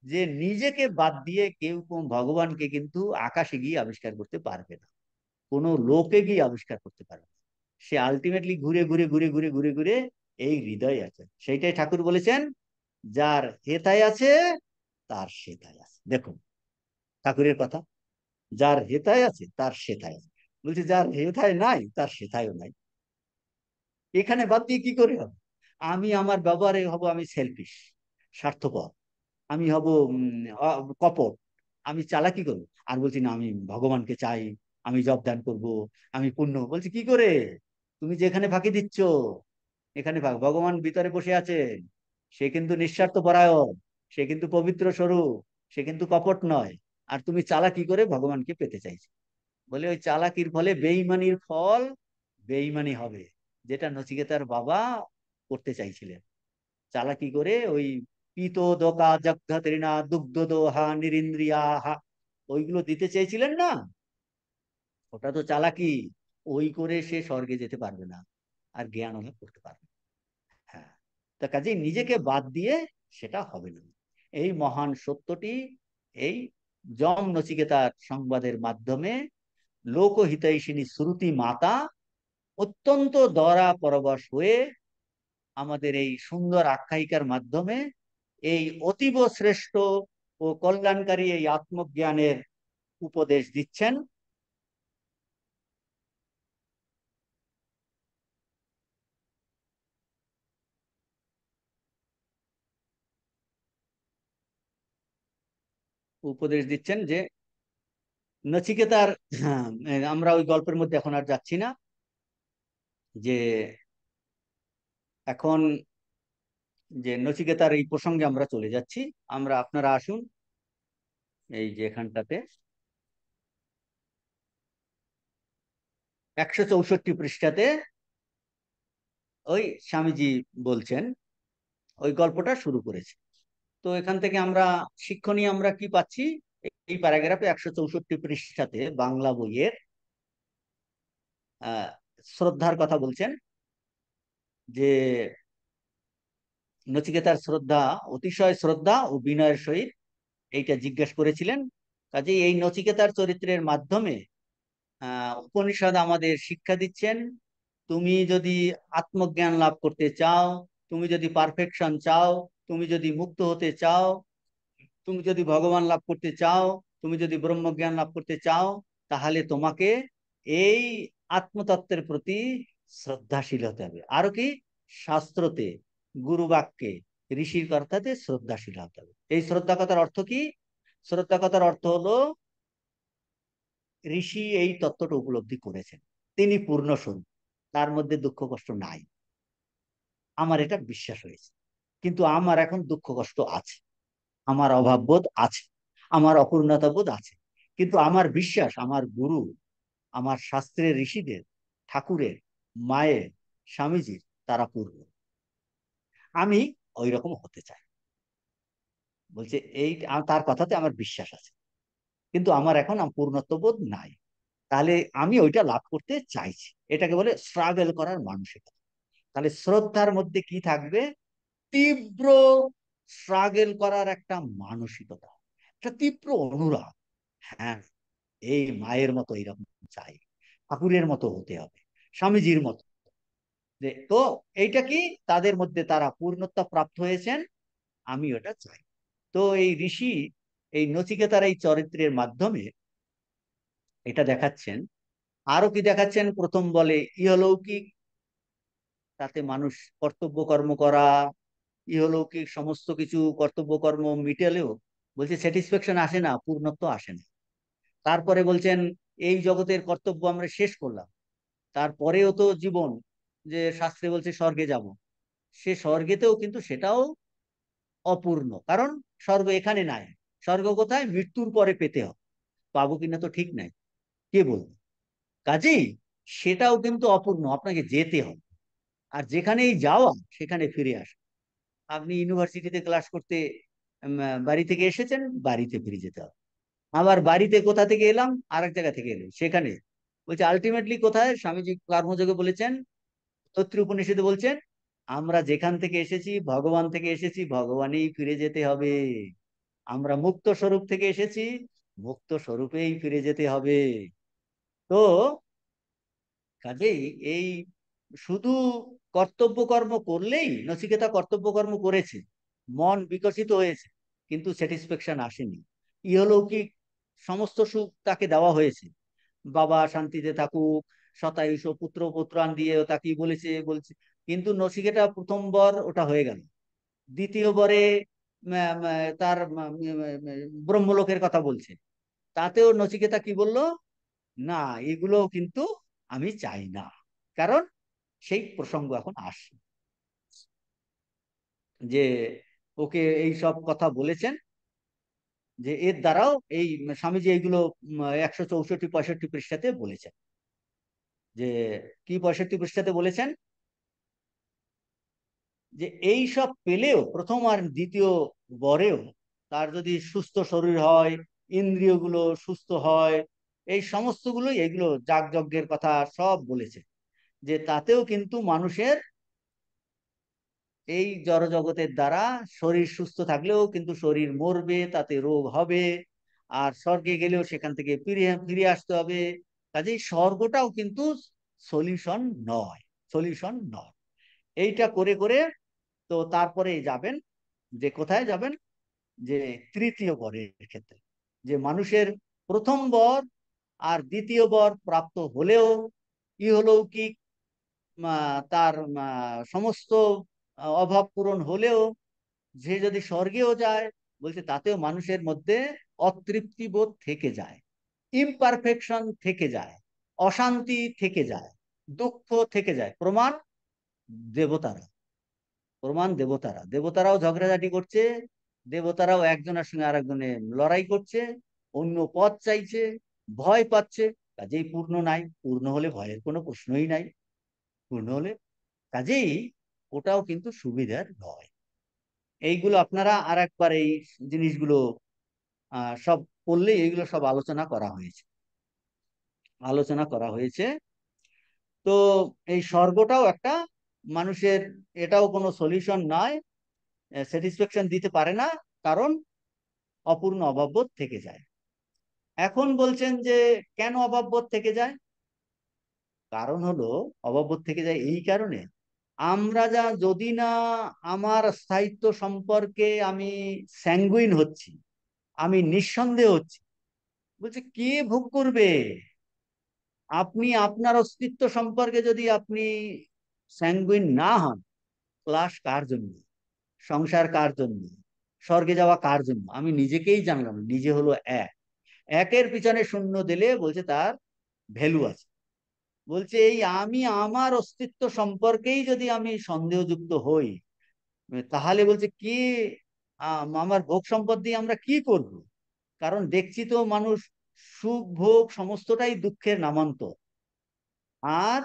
যে নিজেকে বাদ দিয়ে কেউ কোন ভগবানকে কিন্তু আকাশে গিয়ে আবিষ্কার করতে পারবে না, কোনো লোকে গিয়ে আবিষ্কার করতে পারবে না। সে আলটিমেটলি ঘুরে ঘুরে ঘুরে ঘুরে ঘুরে ঘুরে এই হৃদয় আছে। সেইটাই ঠাকুর বলেছেন, যার হেথায় আছে তার সেথায় আছে। দেখুন ঠাকুরের কথা, যার হেথায় আছে তার সেথায় আছে। বলছে যার হেথায় নাই তার সেথায়ও নাই। এখানে বাদ দিয়ে কি করে হবে? আমি আমার ব্যবহারে হব আমি সেলফিশ, স্বার্থপর, আমি হব কপট, আমি চালাকি করবো, আর বলছি না আমি ভগবানকে চাই, আমি জব দান করব, আমি পুণ্য। বলছি কি করে? তুমি যেখানে ফাঁকি দিচ্ছ, এখানে ভগবান ভিতরে বসে আছে, সে কিন্তু নিঃস্বার্থ পরায়ণ, সে কিন্তু পবিত্র স্বরূপ, সে কিন্তু কপট নয়। আর তুমি চালাকি করে ভগবানকে পেতে চাইছো। বলে ওই চালাকির ফলে বেইমানির ফল বেইমানি হবে, যেটা নচিকেতার বাবা করতে চাইছিলেন। চালাকি করে ওই পিত দোকা জগধাত্রিনা দুগ্ধ দোহা নিরিন্দ্রিয়াহা, ওইগুলো দিতে চেয়েছিলেন না, ওটা তো চালাকি। ওই করে সে স্বর্গে যেতে পারবে না, আর জ্ঞান লাভ করতে পারবে না। হ্যাঁ, তা কাজেই নিজেকে বাদ দিয়ে সেটা হবে না। এই মহান সত্যটি এই যম নচিকেতার সংবাদের মাধ্যমে লোকহিতৈষিণী শ্রুতি মাতা অত্যন্ত দরা পরবশ হয়ে আমাদের এই সুন্দর আখ্যায়িকার মাধ্যমে এই অতীব শ্রেষ্ঠ ও কল্যাণকারী এই আত্মজ্ঞানের উপদেশ দিচ্ছেন। উপদেশ দিচ্ছেন যে নচিকেতার, হ্যাঁ, আমরা ওই গল্পের মধ্যে এখন আর যাচ্ছি না, যে এখন যে নচিকেতার এই প্রসঙ্গে আমরা চলে যাচ্ছি। আমরা, আপনারা আসুন এই যে এখানটাতে 164 পৃষ্ঠাতে ওই স্বামীজি বলছেন, ওই গল্পটা শুরু করেছে। তো এখান থেকে আমরা শিক্ষণীয় আমরা কি পাচ্ছি? এই প্যারাগ্রাফে 164 পৃষ্ঠাতে বাংলা বইয়ের আহ শ্রদ্ধার কথা বলছেন, যে নচিকেতার শ্রদ্ধা, অতিশয় শ্রদ্ধা ও বিনয়ের সহিত এইটা জিজ্ঞেস করেছিলেন। কাজেই এই নচিকেতার চরিত্রের মাধ্যমে উপনিষদ আমাদের শিক্ষা দিচ্ছেন, তুমি যদি আত্মজ্ঞান লাভ করতে চাও, তুমি যদি পারফেকশন চাও, তুমি যদি মুক্ত হতে চাও, তুমি যদি ভগবান লাভ করতে চাও, তুমি যদি ব্রহ্মজ্ঞান লাভ করতে চাও, তাহলে তোমাকে এই আত্মতত্ত্বের প্রতি শ্রদ্ধাশীল হতে হবে। আরো কি? শাস্ত্রতে, গুরু বাক্যে, ঋষির কথাতে শ্রদ্ধাশীল হতে হবে। এই শ্রদ্ধা কথার অর্থ কি? শ্রদ্ধা কথার অর্থ হলো ঋষি এই তত্ত্বটা উপলব্ধি করেছেন, তিনি পূর্ণ স্বরূপ, তার মধ্যে দুঃখ কষ্ট নাই। আমার এটা বিশ্বাস হয়েছে, কিন্তু আমার এখন দুঃখ কষ্ট আছে, আমার অভাববোধ আছে, আমার অপূর্ণতা বোধ আছে, কিন্তু আমার বিশ্বাস আমার গুরু, আমার শাস্ত্রের ঋষিদের, ঠাকুরের, মায়ের, স্বামীজির, তারা পূর্ণ। আমি ওই রকম হতে চাই। বলছে এই তার কথাতে আমার বিশ্বাস আছে, কিন্তু আমার এখন পূর্ণত্ব বোধ নাই। তাহলে আমি ওইটা লাভ করতে চাইছি। এটাকে বলে স্ট্রাগল করার মানসিকতা। তাহলে শ্রদ্ধার মধ্যে কি থাকবে? তীব্র স্ট্রাগল করার একটা মানসিকতা, একটা তীব্র অনুরাগ। হ্যাঁ, এই মায়ের মতো এরকম চাই, ঠাকুরের মতো হতে হবে, স্বামীজির মতো। যে তো এইটা কি, তাদের মধ্যে তারা পূর্ণতা প্রাপ্ত হয়েছেন, আমি ওটা চাই। তো এই ঋষি এই নচিকেতার এই চরিত্রের মাধ্যমে এটা দেখাচ্ছেন। আরো কি দেখাচ্ছেন? প্রথম বলে ইহলৌকিক, তাতে মানুষ কর্তব্য কর্ম করা, ইহলৌকিক সমস্ত কিছু কর্তব্য কর্ম মিটালেও বলছে স্যাটিসফ্যাকশন আসে না, পূর্ণত্ব আসে না। তারপরে বলছেন এই জগতের কর্তব্য আমরা শেষ করলাম, তারপরেও তো জীবন, যে শাস্ত্রে বলছে স্বর্গে যাব, সে স্বর্গেতেও কিন্তু সেটাও অপূর্ণ, কারণ স্বর্গ এখানে নাই। স্বর্গ কোথায়? মৃত্যুর পরে পেতে হবে, পাবো কিনা তো ঠিক নাই, কে বলবো। কাজেই সেটাও কিন্তু অপূর্ণ, আপনাকে যেতে হবে। আর যেখানেই যাওয়া সেখানে ফিরে আসা। আপনি ইউনিভার্সিটিতে ক্লাস করতে বাড়ি থেকে এসেছেন, বাড়িতে ফিরে যেতে হবে। আবার বাড়িতে কোথা থেকে এলাম? আরেক জায়গা থেকে এলেন, সেখানে। বলছে আলটিমেটলি কোথায়? স্বামীজি কর্মযোগে বলেছেন, তৈত্রীয় উপনিষদে বলছেন, আমরা যেখান থেকে এসেছি, ভগবান থেকে এসেছি, ভগবানেই ফিরে যেতে হবে। আমরা মুক্ত স্বরূপ থেকে এসেছি, মুক্ত স্বরূপেই ফিরে যেতে হবে। তো কাজেই এই শুধু কর্তব্য কর্ম করলেই, নচিকেতা কর্তব্য কর্ম করেছে, মন বিকশিত হয়েছে, কিন্তু স্যাটিসফ্যাকশন আসেনি। ইহলৌকিক সমস্ত সুখ তাকে দেওয়া হয়েছে, বাবা শান্তিতে থাকুক, শতায়ুষ পুত্র পুত্রান দিয়ে তাকে বলেছে বলছে, কিন্তু নচিকেতা প্রথম বর ওটা হয়ে গেল। দ্বিতীয় বরে তার ব্রহ্মলোকের কথা বলছে, তাতেও নচিকেতা কি বলল? না, এগুলো কিন্তু আমি চাই না। কারণ সেই প্রসঙ্গ এখন আসে যে ওকে এই সব কথা বলেছেন, যে এর দ্বারাও এই স্বামীজি এইগুলো 164-65 পৃষ্ঠাতে বলেছেন। যে কি 65 পৃষ্ঠাতে বলেছেন? যে এই সব পেলেও প্রথম আর দ্বিতীয় বরেও তার যদি সুস্থ শরীর হয়, ইন্দ্রিয়গুলো সুস্থ হয়, এই সমস্তগুলো, এগুলো যাগযজ্ঞের কথা সব বলেছে, যে তাতেও কিন্তু মানুষের এই জড়জগতের দ্বারা শরীর সুস্থ থাকলেও কিন্তু শরীর মরবে, তাতে রোগ হবে, আর স্বর্গে গেলেও সেখান থেকে ফিরে ফিরে আসতে হবে। কাজেই স্বর্গটাও কিন্তু সলিউশন নয়, সলিউশন নয়। এইটা করে করে তো তারপরে যাবেন, যে কোথায় যাবেন? যে তৃতীয় বরের ক্ষেত্রে, যে মানুষের প্রথম বর আর দ্বিতীয় বর প্রাপ্ত হলেও ইহলৌকিক তার সমস্ত অভাব পূরণ হলেও যে যদি স্বর্গেও যায়, বলছে তাতেও মানুষের মধ্যে অতৃপ্তি বোধ থেকে যায়, ইমপারফেকশন থেকে যায়, অশান্তি থেকে যায়, দুঃখ থেকে যায়। প্রমাণ দেবতারা, প্রমাণ দেবতারা, দেবতারাও ঝগড়াঝাটি করছে, দেবতারাও একজনের সঙ্গে আরেকজনে লড়াই করছে, অন্য পথ চাইছে, ভয় পাচ্ছে। কাজেই পূর্ণ নাই, পূর্ণ হলে ভয়ের কোনো প্রশ্নই নাই, পূর্ণ হলে। কাজেই ওটাও কিন্তু সুবিধার নয়। এইগুলো আপনারা আর একবার এই জিনিসগুলো সব পড়লে এইগুলো সব আলোচনা করা হয়েছে, আলোচনা করা হয়েছে। তো এই স্বর্গটাও একটা মানুষের, এটাও কোনো সলিউশন নয়, স্যাটিসফ্যাকশন দিতে পারে না, কারণ অপূর্ণ অভাববোধ থেকে যায়। এখন বলছেন যে কেন অভাববোধ থেকে যায়? কারণ হলো, অভাববোধ থেকে যায় এই কারণে, আমরা যা যদি না আমার স্থায়িত্ব সম্পর্কে আমি স্যাঙ্গুইন হচ্ছি, আমি নিঃসন্দেহ হচ্ছি, বলছে কে ভোগ করবে? আপনি আপনার অস্তিত্ব সম্পর্কে যদি আপনি স্যাঙ্গুইন না হন, ক্লাস কার জন্য, সংসার কার জন্য, স্বর্গে যাওয়া কার জন্য? আমি নিজেকেই জানলাম, নিজে হলো এক, একের পিছনে শূন্য দিলে বলছে তার ভ্যালু আছে। বলছে এই আমি আমার অস্তিত্ব সম্পর্কেই যদি আমি সন্দেহযুক্ত হই, তাহলে বলছে কি আমার ভোগ সম্পদ দিয়ে আমরা কি করব? কারণ দেখছি তো মানুষ সুখ ভোগ সমস্তটাই দুঃখের নামান্তর, আর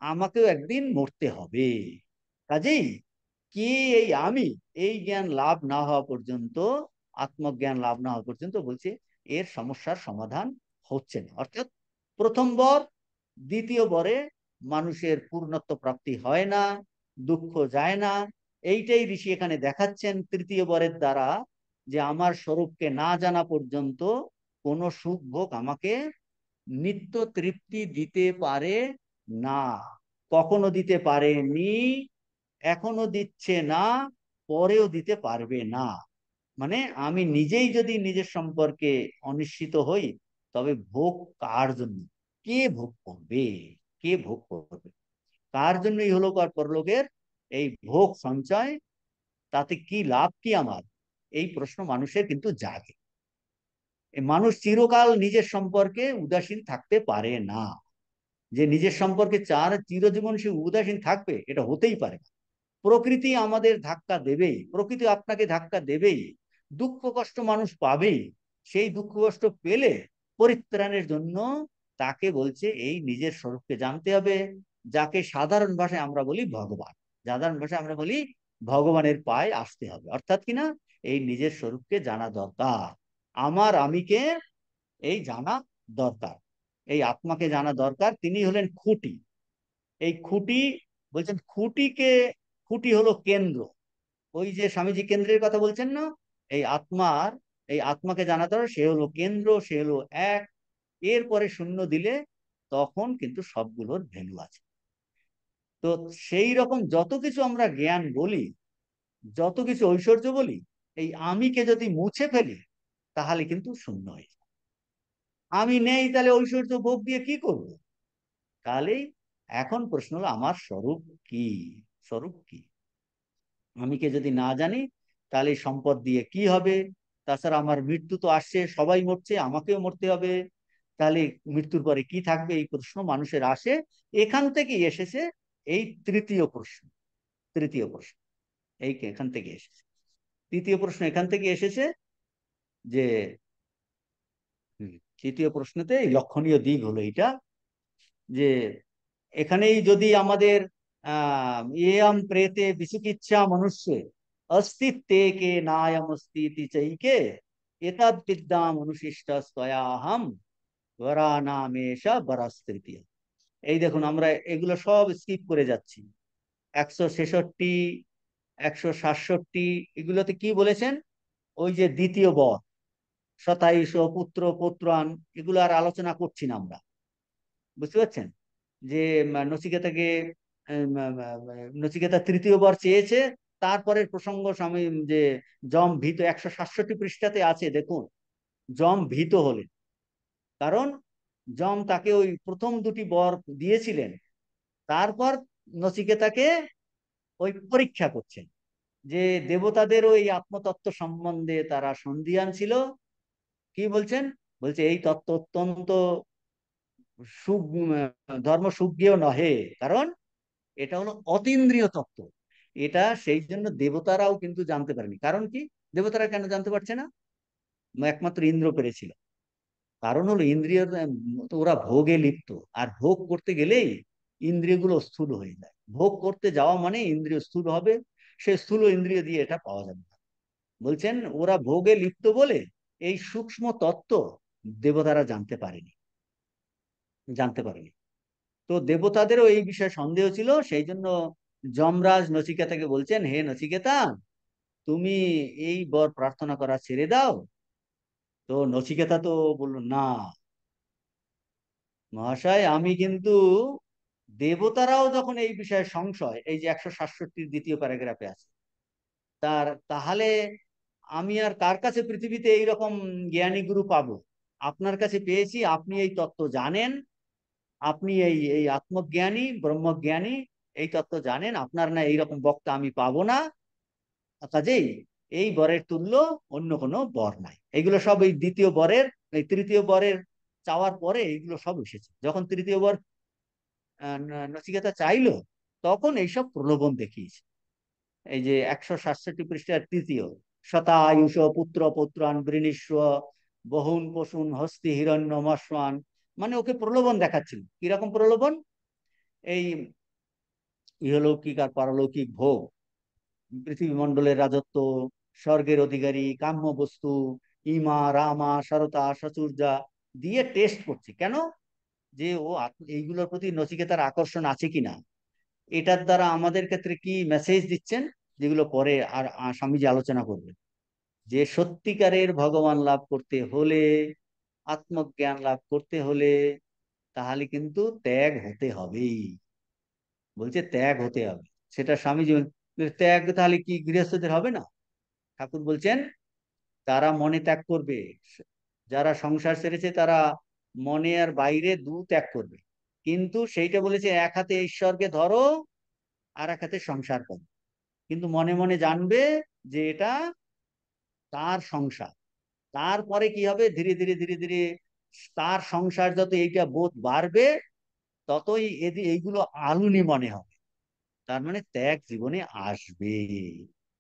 আমাকেও একদিন মরতে হবে। কাজেই কি এই আমি, এই জ্ঞান লাভ না হওয়া পর্যন্ত, আত্মজ্ঞান লাভ না হওয়া পর্যন্ত বলছে এর সমস্যার সমাধান হচ্ছে না। অর্থাৎ প্রথম বর দ্বিতীয় বরে মানুষের পূর্ণত্ব প্রাপ্তি হয় না, দুঃখ যায় না। এইটাই ঋষি এখানে দেখাচ্ছেন তৃতীয় বরের দ্বারা, যে আমার স্বরূপকে না জানা পর্যন্ত কোনো সুখ ভোগ আমাকে নিত্য তৃপ্তি দিতে পারে না, কখনো দিতে পারেনি, এখনো দিচ্ছে না, পরেও দিতে পারবে না। মানে আমি নিজেই যদি নিজের সম্পর্কে অনিশ্চিত হই, তবে ভোগ কার জন্য? কে ভোগ করবে? কে ভোগ করবে? কার জন্য ইহলোক আর পরলোকের এই ভোগ সঞ্চয়? তাতে কি লাভ কি আমার? এই প্রশ্ন মানুষের কিন্তু জাগে। মানুষ চিরকাল নিজের সম্পর্কে উদাসীন থাকতে পারে না। যে নিজের সম্পর্কে চার চিরজীবন সে উদাসীন থাকবে, এটা হতেই পারে না। প্রকৃতি আমাদের ধাক্কা দেবেই, প্রকৃতি আপনাকে ধাক্কা দেবেই, দুঃখ কষ্ট মানুষ পাবেই। সেই দুঃখ কষ্ট পেলে পরিত্রাণের জন্য তাকে বলছে এই নিজের স্বরূপকে জানতে হবে, যাকে সাধারণ ভাষায় আমরা বলি ভগবান। সাধারণ ভাষায় আমরা বলি ভগবানের পায়ে আসতে হবে, অর্থাৎ কিনা এই নিজের স্বরূপকে জানা দরকার। আমার আমিকে এই জানা দরকার, এই আত্মাকে জানা দরকার। তিনি হলেন খুঁটি। এই খুঁটি বলছেন, খুঁটিকে, খুঁটি হলো কেন্দ্র। ওই যে স্বামীজি কেন্দ্রের কথা বলছেন না, এই আত্মার, এই আত্মাকে জানা দরকার, সে হলো কেন্দ্র, সে হলো এক। এরপরে শূন্য দিলে তখন কিন্তু সবগুলোর ভ্যালু আছে। তো সেই রকম যত কিছু আমরা জ্ঞান বলি, যত কিছু ঐশ্বর্য বলি, এই আমিকে যদি মুছে ফেলি তাহলে কিন্তু শূন্য হয়ে যায়। আমি নেই, তাহলে ঐশ্বর্য ভোগ দিয়ে কি করব? তাহলেই এখন প্রশ্ন হলো আমার স্বরূপ কি? স্বরূপ কি? আমিকে যদি না জানি তাহলে এই সম্পদ দিয়ে কি হবে? তাছাড়া আমার মৃত্যু তো আসছে, সবাই মরছে, আমাকেও মরতে হবে। তাহলে মৃত্যুর পরে কি থাকবে? এই প্রশ্ন মানুষের আসে। এখান থেকে এসেছে এই তৃতীয় প্রশ্ন। তৃতীয় প্রশ্ন এই এখান থেকে এসেছে। তৃতীয় প্রশ্ন এখান থেকে এসেছে যে তৃতীয় প্রশ্নতে এই লক্ষণীয় দিক হলো এটা, যে এখানেই যদি আমাদের এয়ম প্রেতে বিচিকিৎসা মনুষ্যে অস্তিত্বে কে নায়ম অস্তিতি চৈকে এতদ বিদ্যাম অনুশিষ্ট স্তয়াহম বরানামেশা বরাস্তৃতীয়। এই দেখুন, আমরা এগুলো সব স্কিপ করে যাচ্ছি। 166, 167 এগুলোতে কি বলেছেন? ওই যে দ্বিতীয় বর, শতায়ুষ পুত্র পৌত্রান, এগুলো আর আলোচনা করছি না আমরা। বুঝতে পারছেন যে নচিকেতাকে, নচিকেতা তৃতীয় বার চেয়েছে। তারপরের প্রসঙ্গ স্বামী যে যম ভীত, 167 পৃষ্ঠাতে আছে, দেখুন। যম ভীত হলেন, কারণ যম তাকে ওই প্রথম দুটি বর দিয়েছিলেন। তারপর নচিকেতাকে ওই পরীক্ষা করছেন যে দেবতাদেরও এই আত্মতত্ত্ব সম্বন্ধে তারা সন্দিহান ছিল। কি বলছেন? বলছে এই তত্ত্ব অত্যন্ত সুখ, ধর্ম সুজ্ঞেয় নহে, কারণ এটা হলো অতীন্দ্রিয় তত্ত্ব। এটা সেই জন্য দেবতারাও কিন্তু জানতে পারেনি। কারণ কি? দেবতারা কেন জানতে পারছে না? একমাত্র ইন্দ্র পেরেছিল। কারণ হলো ইন্দ্রিয়, ওরা ভোগে লিপ্ত। আর ভোগ করতে গেলেই ইন্দ্রিয়গুলো স্থূল হয়ে যায়। ভোগ করতে যাওয়া মানে ইন্দ্রিয় স্থূল হবে, সে স্থূল ইন্দ্রিয় দিয়ে এটা পাওয়া যাবে না। বলছেন ওরা ভোগে লিপ্ত বলে এই সূক্ষ্ম তত্ত্ব দেবতারা জানতে পারেনি। তো দেবতাদেরও এই বিষয়ে সন্দেহ ছিল, সেই জন্য যমরাজ নচিকেতাকে বলছেন, হে নচিকেতা, তুমি এই বর প্রার্থনা করা ছেড়ে দাও। তো নচিকেতা তো বলল, না মহাশয়, আমি কিন্তু, দেবতারাও যখন এই বিষয়ে সংশয়, এই যে 167 দ্বিতীয় প্যারাগ্রাফে আছে, তাহলে আমি আর কার কাছে পৃথিবীতে এইরকম জ্ঞানী গুরু পাবো? আপনার কাছে পেয়েছি, আপনি এই তত্ত্ব জানেন, আপনি এই এই আত্মজ্ঞানী ব্রহ্মজ্ঞানী, এই তত্ত্ব জানেন। আপনার না এইরকম বক্তা আমি পাবো না। কাজেই এই বরের তুল্য অন্য কোনো বর নাই। এগুলো সব এই দ্বিতীয় বরের, এই তৃতীয় বরের চাওয়ার পরে এইগুলো সব এসেছে। যখন তৃতীয় বর নচিকেতা চাইলো, তখন এইসব প্রলোভন দেখিয়েছে। এই যে 167 পৃষ্ঠার তৃতীয়, শতায়ুষ পুত্র পৌত্রান বৃণীস্ব বহুন পশুন হস্তি হিরণ্য মস্বান, মানে ওকে প্রলোভন দেখাচ্ছিল। কিরকম প্রলোভন? এই ইহলৌকিক আর পারলৌকিক ভোগ, পৃথিবী মণ্ডলের রাজত্ব, স্বর্গের অধিকারী, কাম্য বস্তু, ইমা রামা সরতা সচুর্যা দিয়ে টেস্ট করছে। কেন? যে ও এইগুলোর প্রতি নচিকেতার আকর্ষণ আছে কিনা, এটার দ্বারা আমাদের ক্ষেত্রে কি মেসেজ দিচ্ছেন, যেগুলো পরে আর স্বামীজি আলোচনা করবেন। যে সত্যিকারের ভগবান লাভ করতে হলে, আত্মজ্ঞান লাভ করতে হলে, তাহলে কিন্তু ত্যাগ হতে হবেই। বলছে ত্যাগ হতে হবে। সেটা স্বামীজি ত্যাগ তাহলে কি গৃহস্থদের হবে না? ঠাকুর বলছেন তারা মনে ত্যাগ করবে। যারা সংসার ছেড়েছে তারা মনে আর বাইরে ত্যাগ করবে। কিন্তু সেইটা বলেছে এক হাতে ঈশ্বরকে ধরো, আর এক হাতে সংসার করো। কিন্তু মনে মনে জানবে যে এটা তার সংসার। তারপরে কি হবে, ধীরে ধীরে ধীরে ধীরে তার সংসার যত এইটা বোধ বাড়বে, ততই এইগুলো আলুনি মনে হবে। তার মানে ত্যাগ জীবনে আসবে,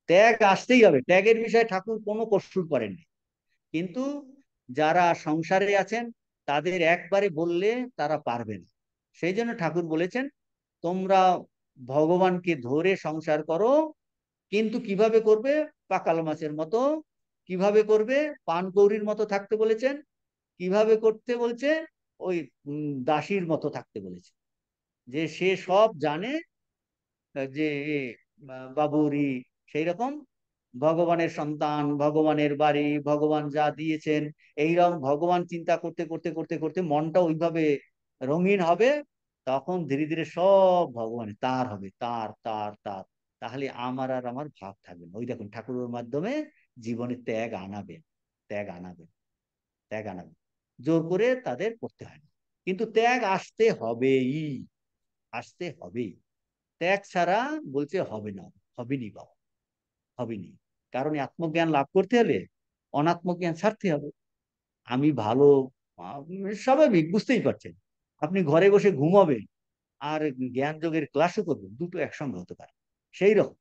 ত্যাগ আসতেই হবে। ত্যাগের বিষয়ে ঠাকুর কোনো কসুর করেননি। কিন্তু যারা সংসারে আছেন তাদের একবারে বললে তারা পারবে না। সেই জন্য ঠাকুর বলেছেন, তোমরা ভগবানকে ধরে সংসার করো, কিন্তু কিভাবে করবে? পাকাল মাছের মতো। কিভাবে করবে? পানকৌড়ির মতো থাকতে বলেছেন। কিভাবে করতে বলছে? ওই দাসীর মতো থাকতে বলেছে, যে সে সব জানে, যে বাবুরি সেই রকম ভগবানের সন্তান, ভগবানের বাড়ি, ভগবান যা দিয়েছেন, এইরকম ভগবান চিন্তা করতে করতে করতে করতে মনটা ওইভাবে রঙিন হবে। তখন ধীরে ধীরে সব ভগবান তার হবে, তার তার তার। তাহলে আমার আর আমার ভাব থাকবে না। ওই দেখুন ঠাকুরের মাধ্যমে জীবনে ত্যাগ আনাবেন, ত্যাগ আনাবেন, ত্যাগ আনাবেন। জোর করে তাদের করতে হয় না, কিন্তু ত্যাগ আসতে হবেই, আসতে হবেই। ত্যাগ ছাড়া বলছে হবে না, হবেনি বাবা, হবেনি। কারণ এই আত্মজ্ঞান লাভ করতে হলে অনাত্মজ্ঞান ছাড়তে হবে। আমি ভালো, স্বাভাবিক, বুঝতেই পারছেন। আপনি ঘরে বসে ঘুমাবেন আর জ্ঞান যোগের ক্লাসও করবেন, দুটো একসঙ্গে হতে পারে। সেই রকম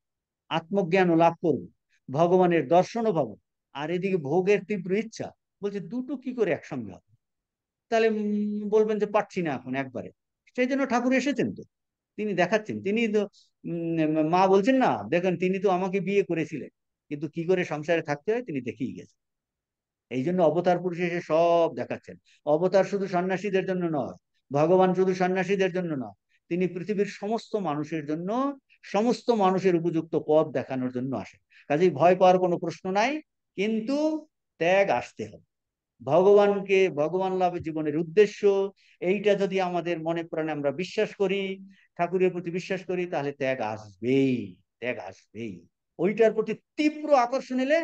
আত্মজ্ঞানও লাভ করবো, ভগবানের দর্শনও পাবো, আর এদিকে ভোগের তীব্র ইচ্ছা। বলছে দুটো কি করে একসঙ্গে হবে? তাহলে বলবেন যে পারছি না এখন একবারে। সেই জন্য ঠাকুর এসেছেন তো, তিনি দেখাচ্ছেন। তিনি তো মা বলছেন না, দেখেন তিনি তো আমাকে বিয়ে করেছিলেন, কিন্তু কি করে সংসারে থাকতে হয় তিনি দেখিয়ে গেছেন। এই জন্য অবতার পুরুষ এসে সব দেখাচ্ছেন। অবতার শুধু সন্ন্যাসীদের জন্য নয়, ভগবান শুধু সন্ন্যাসীদের জন্য নয়, তিনি পৃথিবীর সমস্ত মানুষের জন্য, সমস্ত মানুষের উপযুক্ত পথ দেখানোর জন্য আসেন। কাজেই ভয় পাওয়ার কোনো প্রশ্ন নাই, কিন্তু ত্যাগ আসতে হবে। ভগবানকে, ভগবান লাভের জীবনের উদ্দেশ্য এইটা যদি আমাদের মনে প্রাণে আমরা বিশ্বাস করি, ঠাকুরের প্রতি বিশ্বাস করি, তাহলে ত্যাগ আসবেই, ত্যাগ আসবেই। ওইটার প্রতি তীব্র আকর্ষণ এলে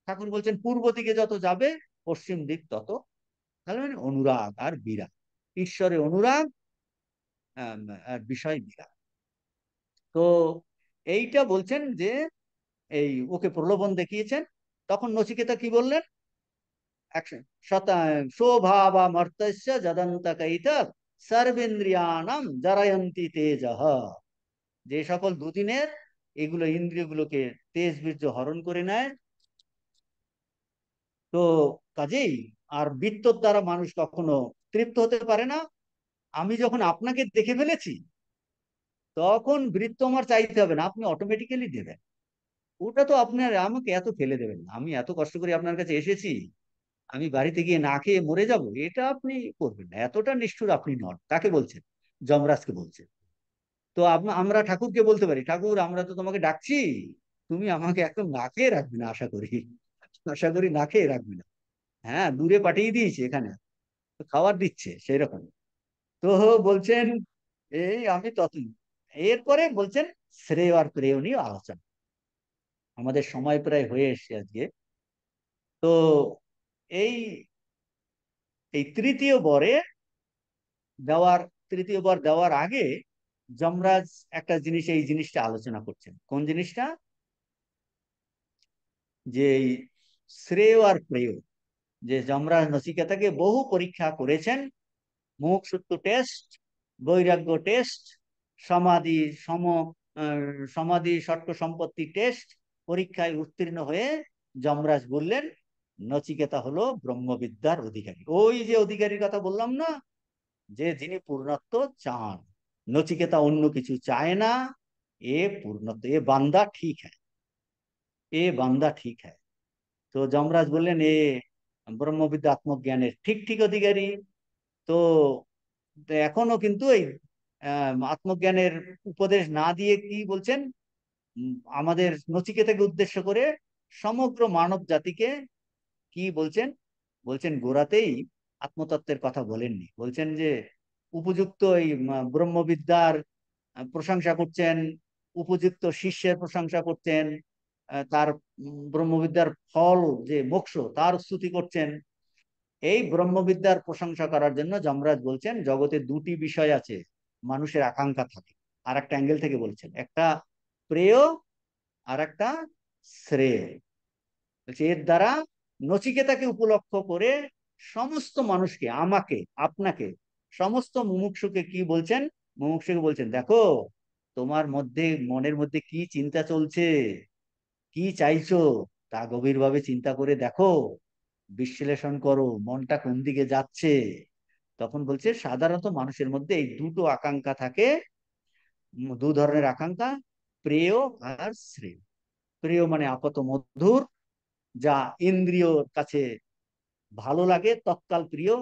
ঠাকুর বলছেন পূর্ব দিকে যত যাবে পশ্চিম দিক তত, তাহলে মানে অনুরাগ আর বিরাগ, ঈশ্বরে অনুরাগ আর বিষয় বিরাগ। তো এইটা বলছেন যে এই ওকে প্রলোভন দেখিয়েছেন। তখন নচিকেতা কি বললেন? অ্যাকশন। শোভাবা মর্তস্য যদন্তকৈতৎ সর্বেন্দ্রিয়াণাম জরায়ন্তি তেজঃ। যে সকল দুদিনের এগুলো ইন্দ্রিয়গুলোকে তেজ বীর্য হরণ করে নেয়। তো কাজেই আর বৃত্তর দ্বারা মানুষ কখনো তৃপ্ত হতে পারে না। আমি যখন আপনাকে দেখে ফেলেছি, তখন বৃত্ত আমার চাইতে হবে না, আপনি অটোমেটিক্যালি দেবেন। ওটা তো আপনার আমাকে এত ফেলে দেবেন না, আমি এত কষ্ট করে আপনার কাছে এসেছি, আমি বাড়িতে গিয়ে না খেয়ে মরে যাব, এটা আপনি করবেন না। এতটা নিষ্ঠুর আপনি নন। কাকে বলছেন? যমরাজকে বলছেন। তো আমরা ঠাকুরকে বলতে পারি, ঠাকুর আমরা তো তোমাকে ডাকছি, তুমি আমাকে একদম না খেয়ে রাখবে না আশা করি, আশা করি না খেয়ে রাখবে না। হ্যাঁ, দূরে পাঠিয়ে দিয়েছি, এখানে তো খাবার দিচ্ছে সেই রকম। তো বলছেন এই আমি ততই। এরপরে বলছেন শ্রেয় আর প্রেয় নিয়ে আলোচনা। আমাদের সময় প্রায় হয়ে এসেছে আজকে। তো এই এই দেওয়ার তৃতীয় বর দেওয়ার আগে যমরাজ একটা জিনিস, এই জিনিসটা আলোচনা করছেন। কোন জিনিসটা? যে এই শ্রেয় আর প্রেয়, যে যমরাজ নচিকেতাকে বহু পরীক্ষা করেছেন, মুমুক্ষুত্ব টেস্ট, বৈরাগ্য টেস্ট, সমাধি সমাধি ষট্ক সম্পত্তি টেস্ট, পরীক্ষায় উত্তীর্ণ হয়ে যমরাজ বললেন নচিকেতা হলো ব্রহ্মবিদ্যার অধিকারী। ওই যে অধিকারীর কথা বললাম না, যে যিনি পূর্ণত্ব চান। নচিকেতা অন্য কিছু চায় না, এ পূর্ণত্ব, এ বান্দা ঠিক হ্যাঁ, এ বান্দা ঠিক হ্যাঁ। তো যমরাজ বললেন এ ব্রহ্মবিদ্যা আত্মজ্ঞানের ঠিক ঠিক অধিকারী। তো তো এখনো কিন্তু এই আত্মজ্ঞানের উপদেশ না দিয়ে কি বলছেন? আমাদের নচিকেতাকে উদ্দেশ্য করে সমগ্র মানব জাতিকে কি বলছেন? বলছেন গোড়াতেই আত্মতত্ত্বের কথা বলেননি, বলছেন যে উপযুক্ত এই ব্রহ্মবিদ্যার প্রশংসা করছেন, উপযুক্ত শিষ্যের প্রশংসা করছেন, তার ব্রহ্মবিদ্যার ফল যে মোক্ষ তার স্তুতি করছেন। এই ব্রহ্মবিদ্যার প্রশংসা করার জন্য যমরাজ বলছেন জগতে দুটি বিষয় আছে মানুষের আকাঙ্ক্ষা থাকে। আর একটা অ্যাঙ্গেল থেকে বলছেন, একটা প্রেয় আর একটা শ্রেয়। বলছে এর দ্বারা নচিকেতাকে উপলক্ষ করে সমস্ত মানুষকে, আমাকে, আপনাকে, সমস্ত মুমুক্ষুকে কি বলছেন? মুমুক্ষুকে বলছেন, দেখো তোমার মধ্যে, মনের মধ্যে কি চিন্তা চলছে, কি চাইছো, তা গভীরভাবে চিন্তা করে দেখো, বিশ্লেষণ করো, মনটা কোন দিকে যাচ্ছে। তখন বলছে সাধারণত মানুষের মধ্যে এই দুটো আকাঙ্ক্ষা থাকে, দু ধরনের আকাঙ্ক্ষা, প্রেয় আর শ্রেয়। প্রেয় মানে আপাত মধুর, যা ইন্দ্রিয়র কাছে ভালো লাগে, তৎকাল প্রিয়।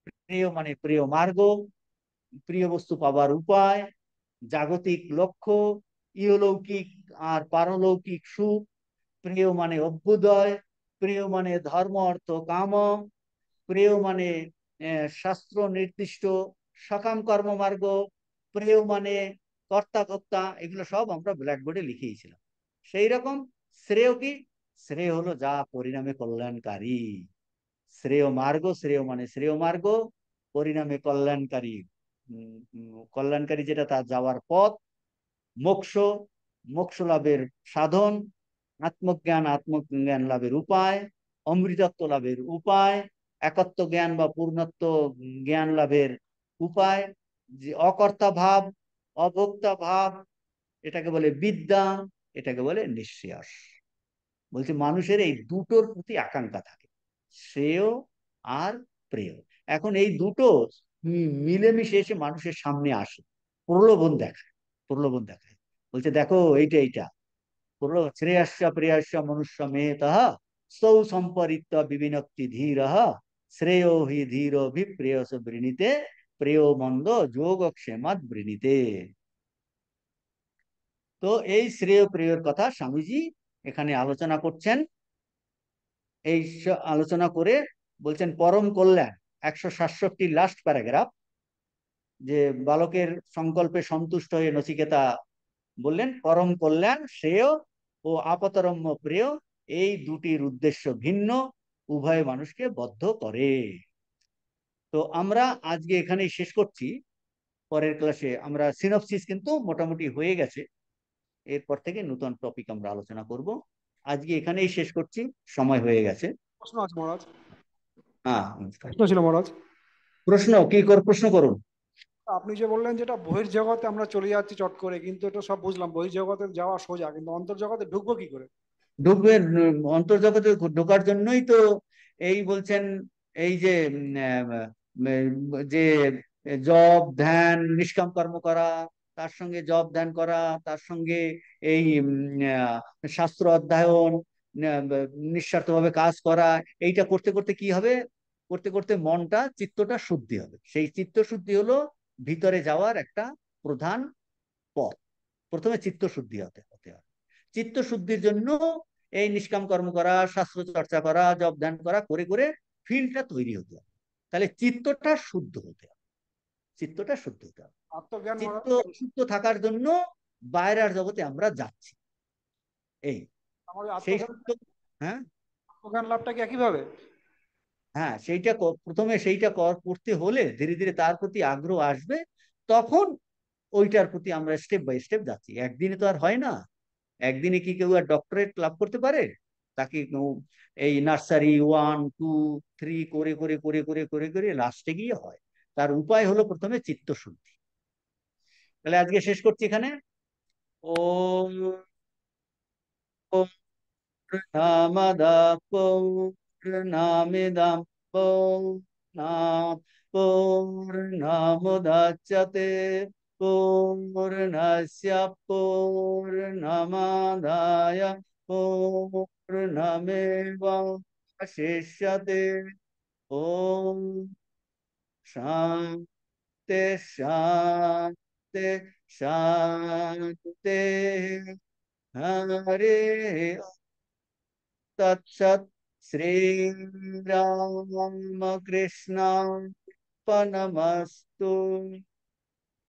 প্রিয় মানে প্রিয় মার্গ, প্রিয় বস্তু পাবার উপায়, জাগতিক লক্ষ্য, ইহলৌকিক আর পারলৌকিক সুখ। প্রিয় মানে অভ্যুদয়, প্রিয় মানে ধর্ম অর্থ কাম, প্রিয় মানে শাস্ত্র নির্দিষ্ট সকাম কর্মমার্গ, প্রিয় মানে কর্তা ভোক্তা। এগুলো সব আমরা ব্ল্যাকবোর্ডে লিখিয়েছিলাম। সেই রকম শ্রেয় কি? শ্রেয় হলো যা পরিণামে কল্যাণকারী। শ্রেয় মার্গ, শ্রেয় মানে শ্রেয় মার্গ, পরিণামে কল্যাণকারী। কল্যাণকারী যেটা, তার যাওয়ার পথ। মোক্ষ, মোক্ষ লাভের সাধন। আত্মজ্ঞান, আত্মজ্ঞান লাভের উপায়। অমৃতত্ব লাভের উপায়। একত্ব জ্ঞান বা পূর্ণত্ব জ্ঞান লাভের উপায়। যে অকর্তা ভাব, অভোক্তা ভাব, এটাকে বলে বিদ্যা, এটাকে বলে নিঃশ্রেয়স। বলছে মানুষের এই দুটোর প্রতি আকাঙ্ক্ষা থাকে, শ্রেয় আর প্রেয়। এখন এই দুটো মিলেমিশে এসে মানুষের সামনে আসে, প্রলোভন দেখায়, প্রলোভন দেখায়। বলছে দেখো এইটা এইটা শ্রেয়স্য প্রেয়স্য মনুষ্য মেতঃ স্তৌ সম্পরিত্য বিবিনক্তি ধীরঃ শ্রেয় হি ধীর প্রেয়স বৃণীতে প্রেয় মন্দ যোগক্ষেমাৎ বৃণীতে। তো এই শ্রেয় প্রেয়র কথা স্বামীজি এখানে আলোচনা করছেন। এই আলোচনা করে বলছেন পরম কল্যাণ, 167 লাস্ট প্যারাগ্রাফ, যে বালকের সংকল্পে সন্তুষ্ট হয়ে নচিকেতা বললেন পরম কল্যাণ, শ্রেয় ও আপতরম্য প্রেয়, এই দুটির উদ্দেশ্য ভিন্ন, উভয় মানুষকে বদ্ধ করে। তো আমরা আজকে এখানেই শেষ করছি। পরের ক্লাসে আমরা সিনপসিস কিন্তু মোটামুটি হয়ে গেছে, এরপর থেকে নতুন টপিক আমরা আলোচনা করব। আজকে এখানেই শেষ করছি, সময় হয়ে গেছে। প্রশ্ন আছে মহারাজ, হ্যাঁ, নমস্কার। প্রশ্ন ছিল মহারাজ। প্রশ্ন কি প্রশ্ন করুন। আপনি যে বললেন যেটা বহির্জগতে আমরা চলে যাচ্ছি চট করে, কিন্তু এটা সব বুঝলাম, বহির্জগতে যাওয়া সোজা, কিন্তু অন্তর্জগতে ঢুকবো কি করে? ঢুকবে, অন্তর্জগতে ঢোকার জন্যই তো এই বলছেন, এই যে যে জপ ধ্যান নিষ্কাম কর্ম করা, তার সঙ্গে জপ ধ্যান করা, তার সঙ্গে এই শাস্ত্র অধ্যয়ন, নিঃস্বার্থভাবে কাজ করা, এইটা করতে করতে কি হবে? করতে করতে মনটা, চিত্তটা শুদ্ধি হবে। সেই চিত্ত শুদ্ধি হলো ভিতরে যাওয়ার একটা প্রধান পথ। প্রথমে চিত্ত শুদ্ধি হতে হতে হবে। চিত্ত শুদ্ধির জন্য এই নিষ্কাম কর্ম করা, শাস্ত্র চর্চা করা, জপ ধ্যান করা, করে করে ফিল্ডটা তৈরি হতে হবে। তাহলে চিত্তটা শুদ্ধ হতে হবে, চিত্তটা শুদ্ধ হতে হবে। আত্মজ্ঞান চিত্ত মহারাজ, শুদ্ধ থাকার জন্য বাইরের জগতে আমরা যাচ্ছি। এই আমাদের সেই আত্মজ্ঞান, শুদ্ধ, হ্যাঁ, আত্মজ্ঞান লাভটা কি একইভাবে? হ্যাঁ, সেইটা প্রথমে সেইটা করতে হলে ধীরে ধীরে তার প্রতি আগ্রহ আসবে। তখন ওইটার প্রতি আমরা স্টেপ বাই স্টেপ যাচ্ছি। একদিনে তো আর হয় না। একদিনে কি কেউ আর ডক্টরেট লাভ করতে পারে? তাকে এই নার্সারি 1 2 3 করে করে করে করে করে করে লাস্টে গিয়ে হয়। তার উপায় হলো প্রথমে চিত্ত শুদ্ধি। তাহলে আজকে শেষ করছি এখানে। ওম পূর্ণমদঃ পূর্ণমিদং পূর্ণমুদচ্যতে পূর্ণস্য পূর্ণমাদায় পূর্ণমেবাবশিষ্যতে। ওম শান্তি শান্তি শান্তি। হরে তৎসৎ। শ্রীরামকৃষ্ণ পরমস্তু।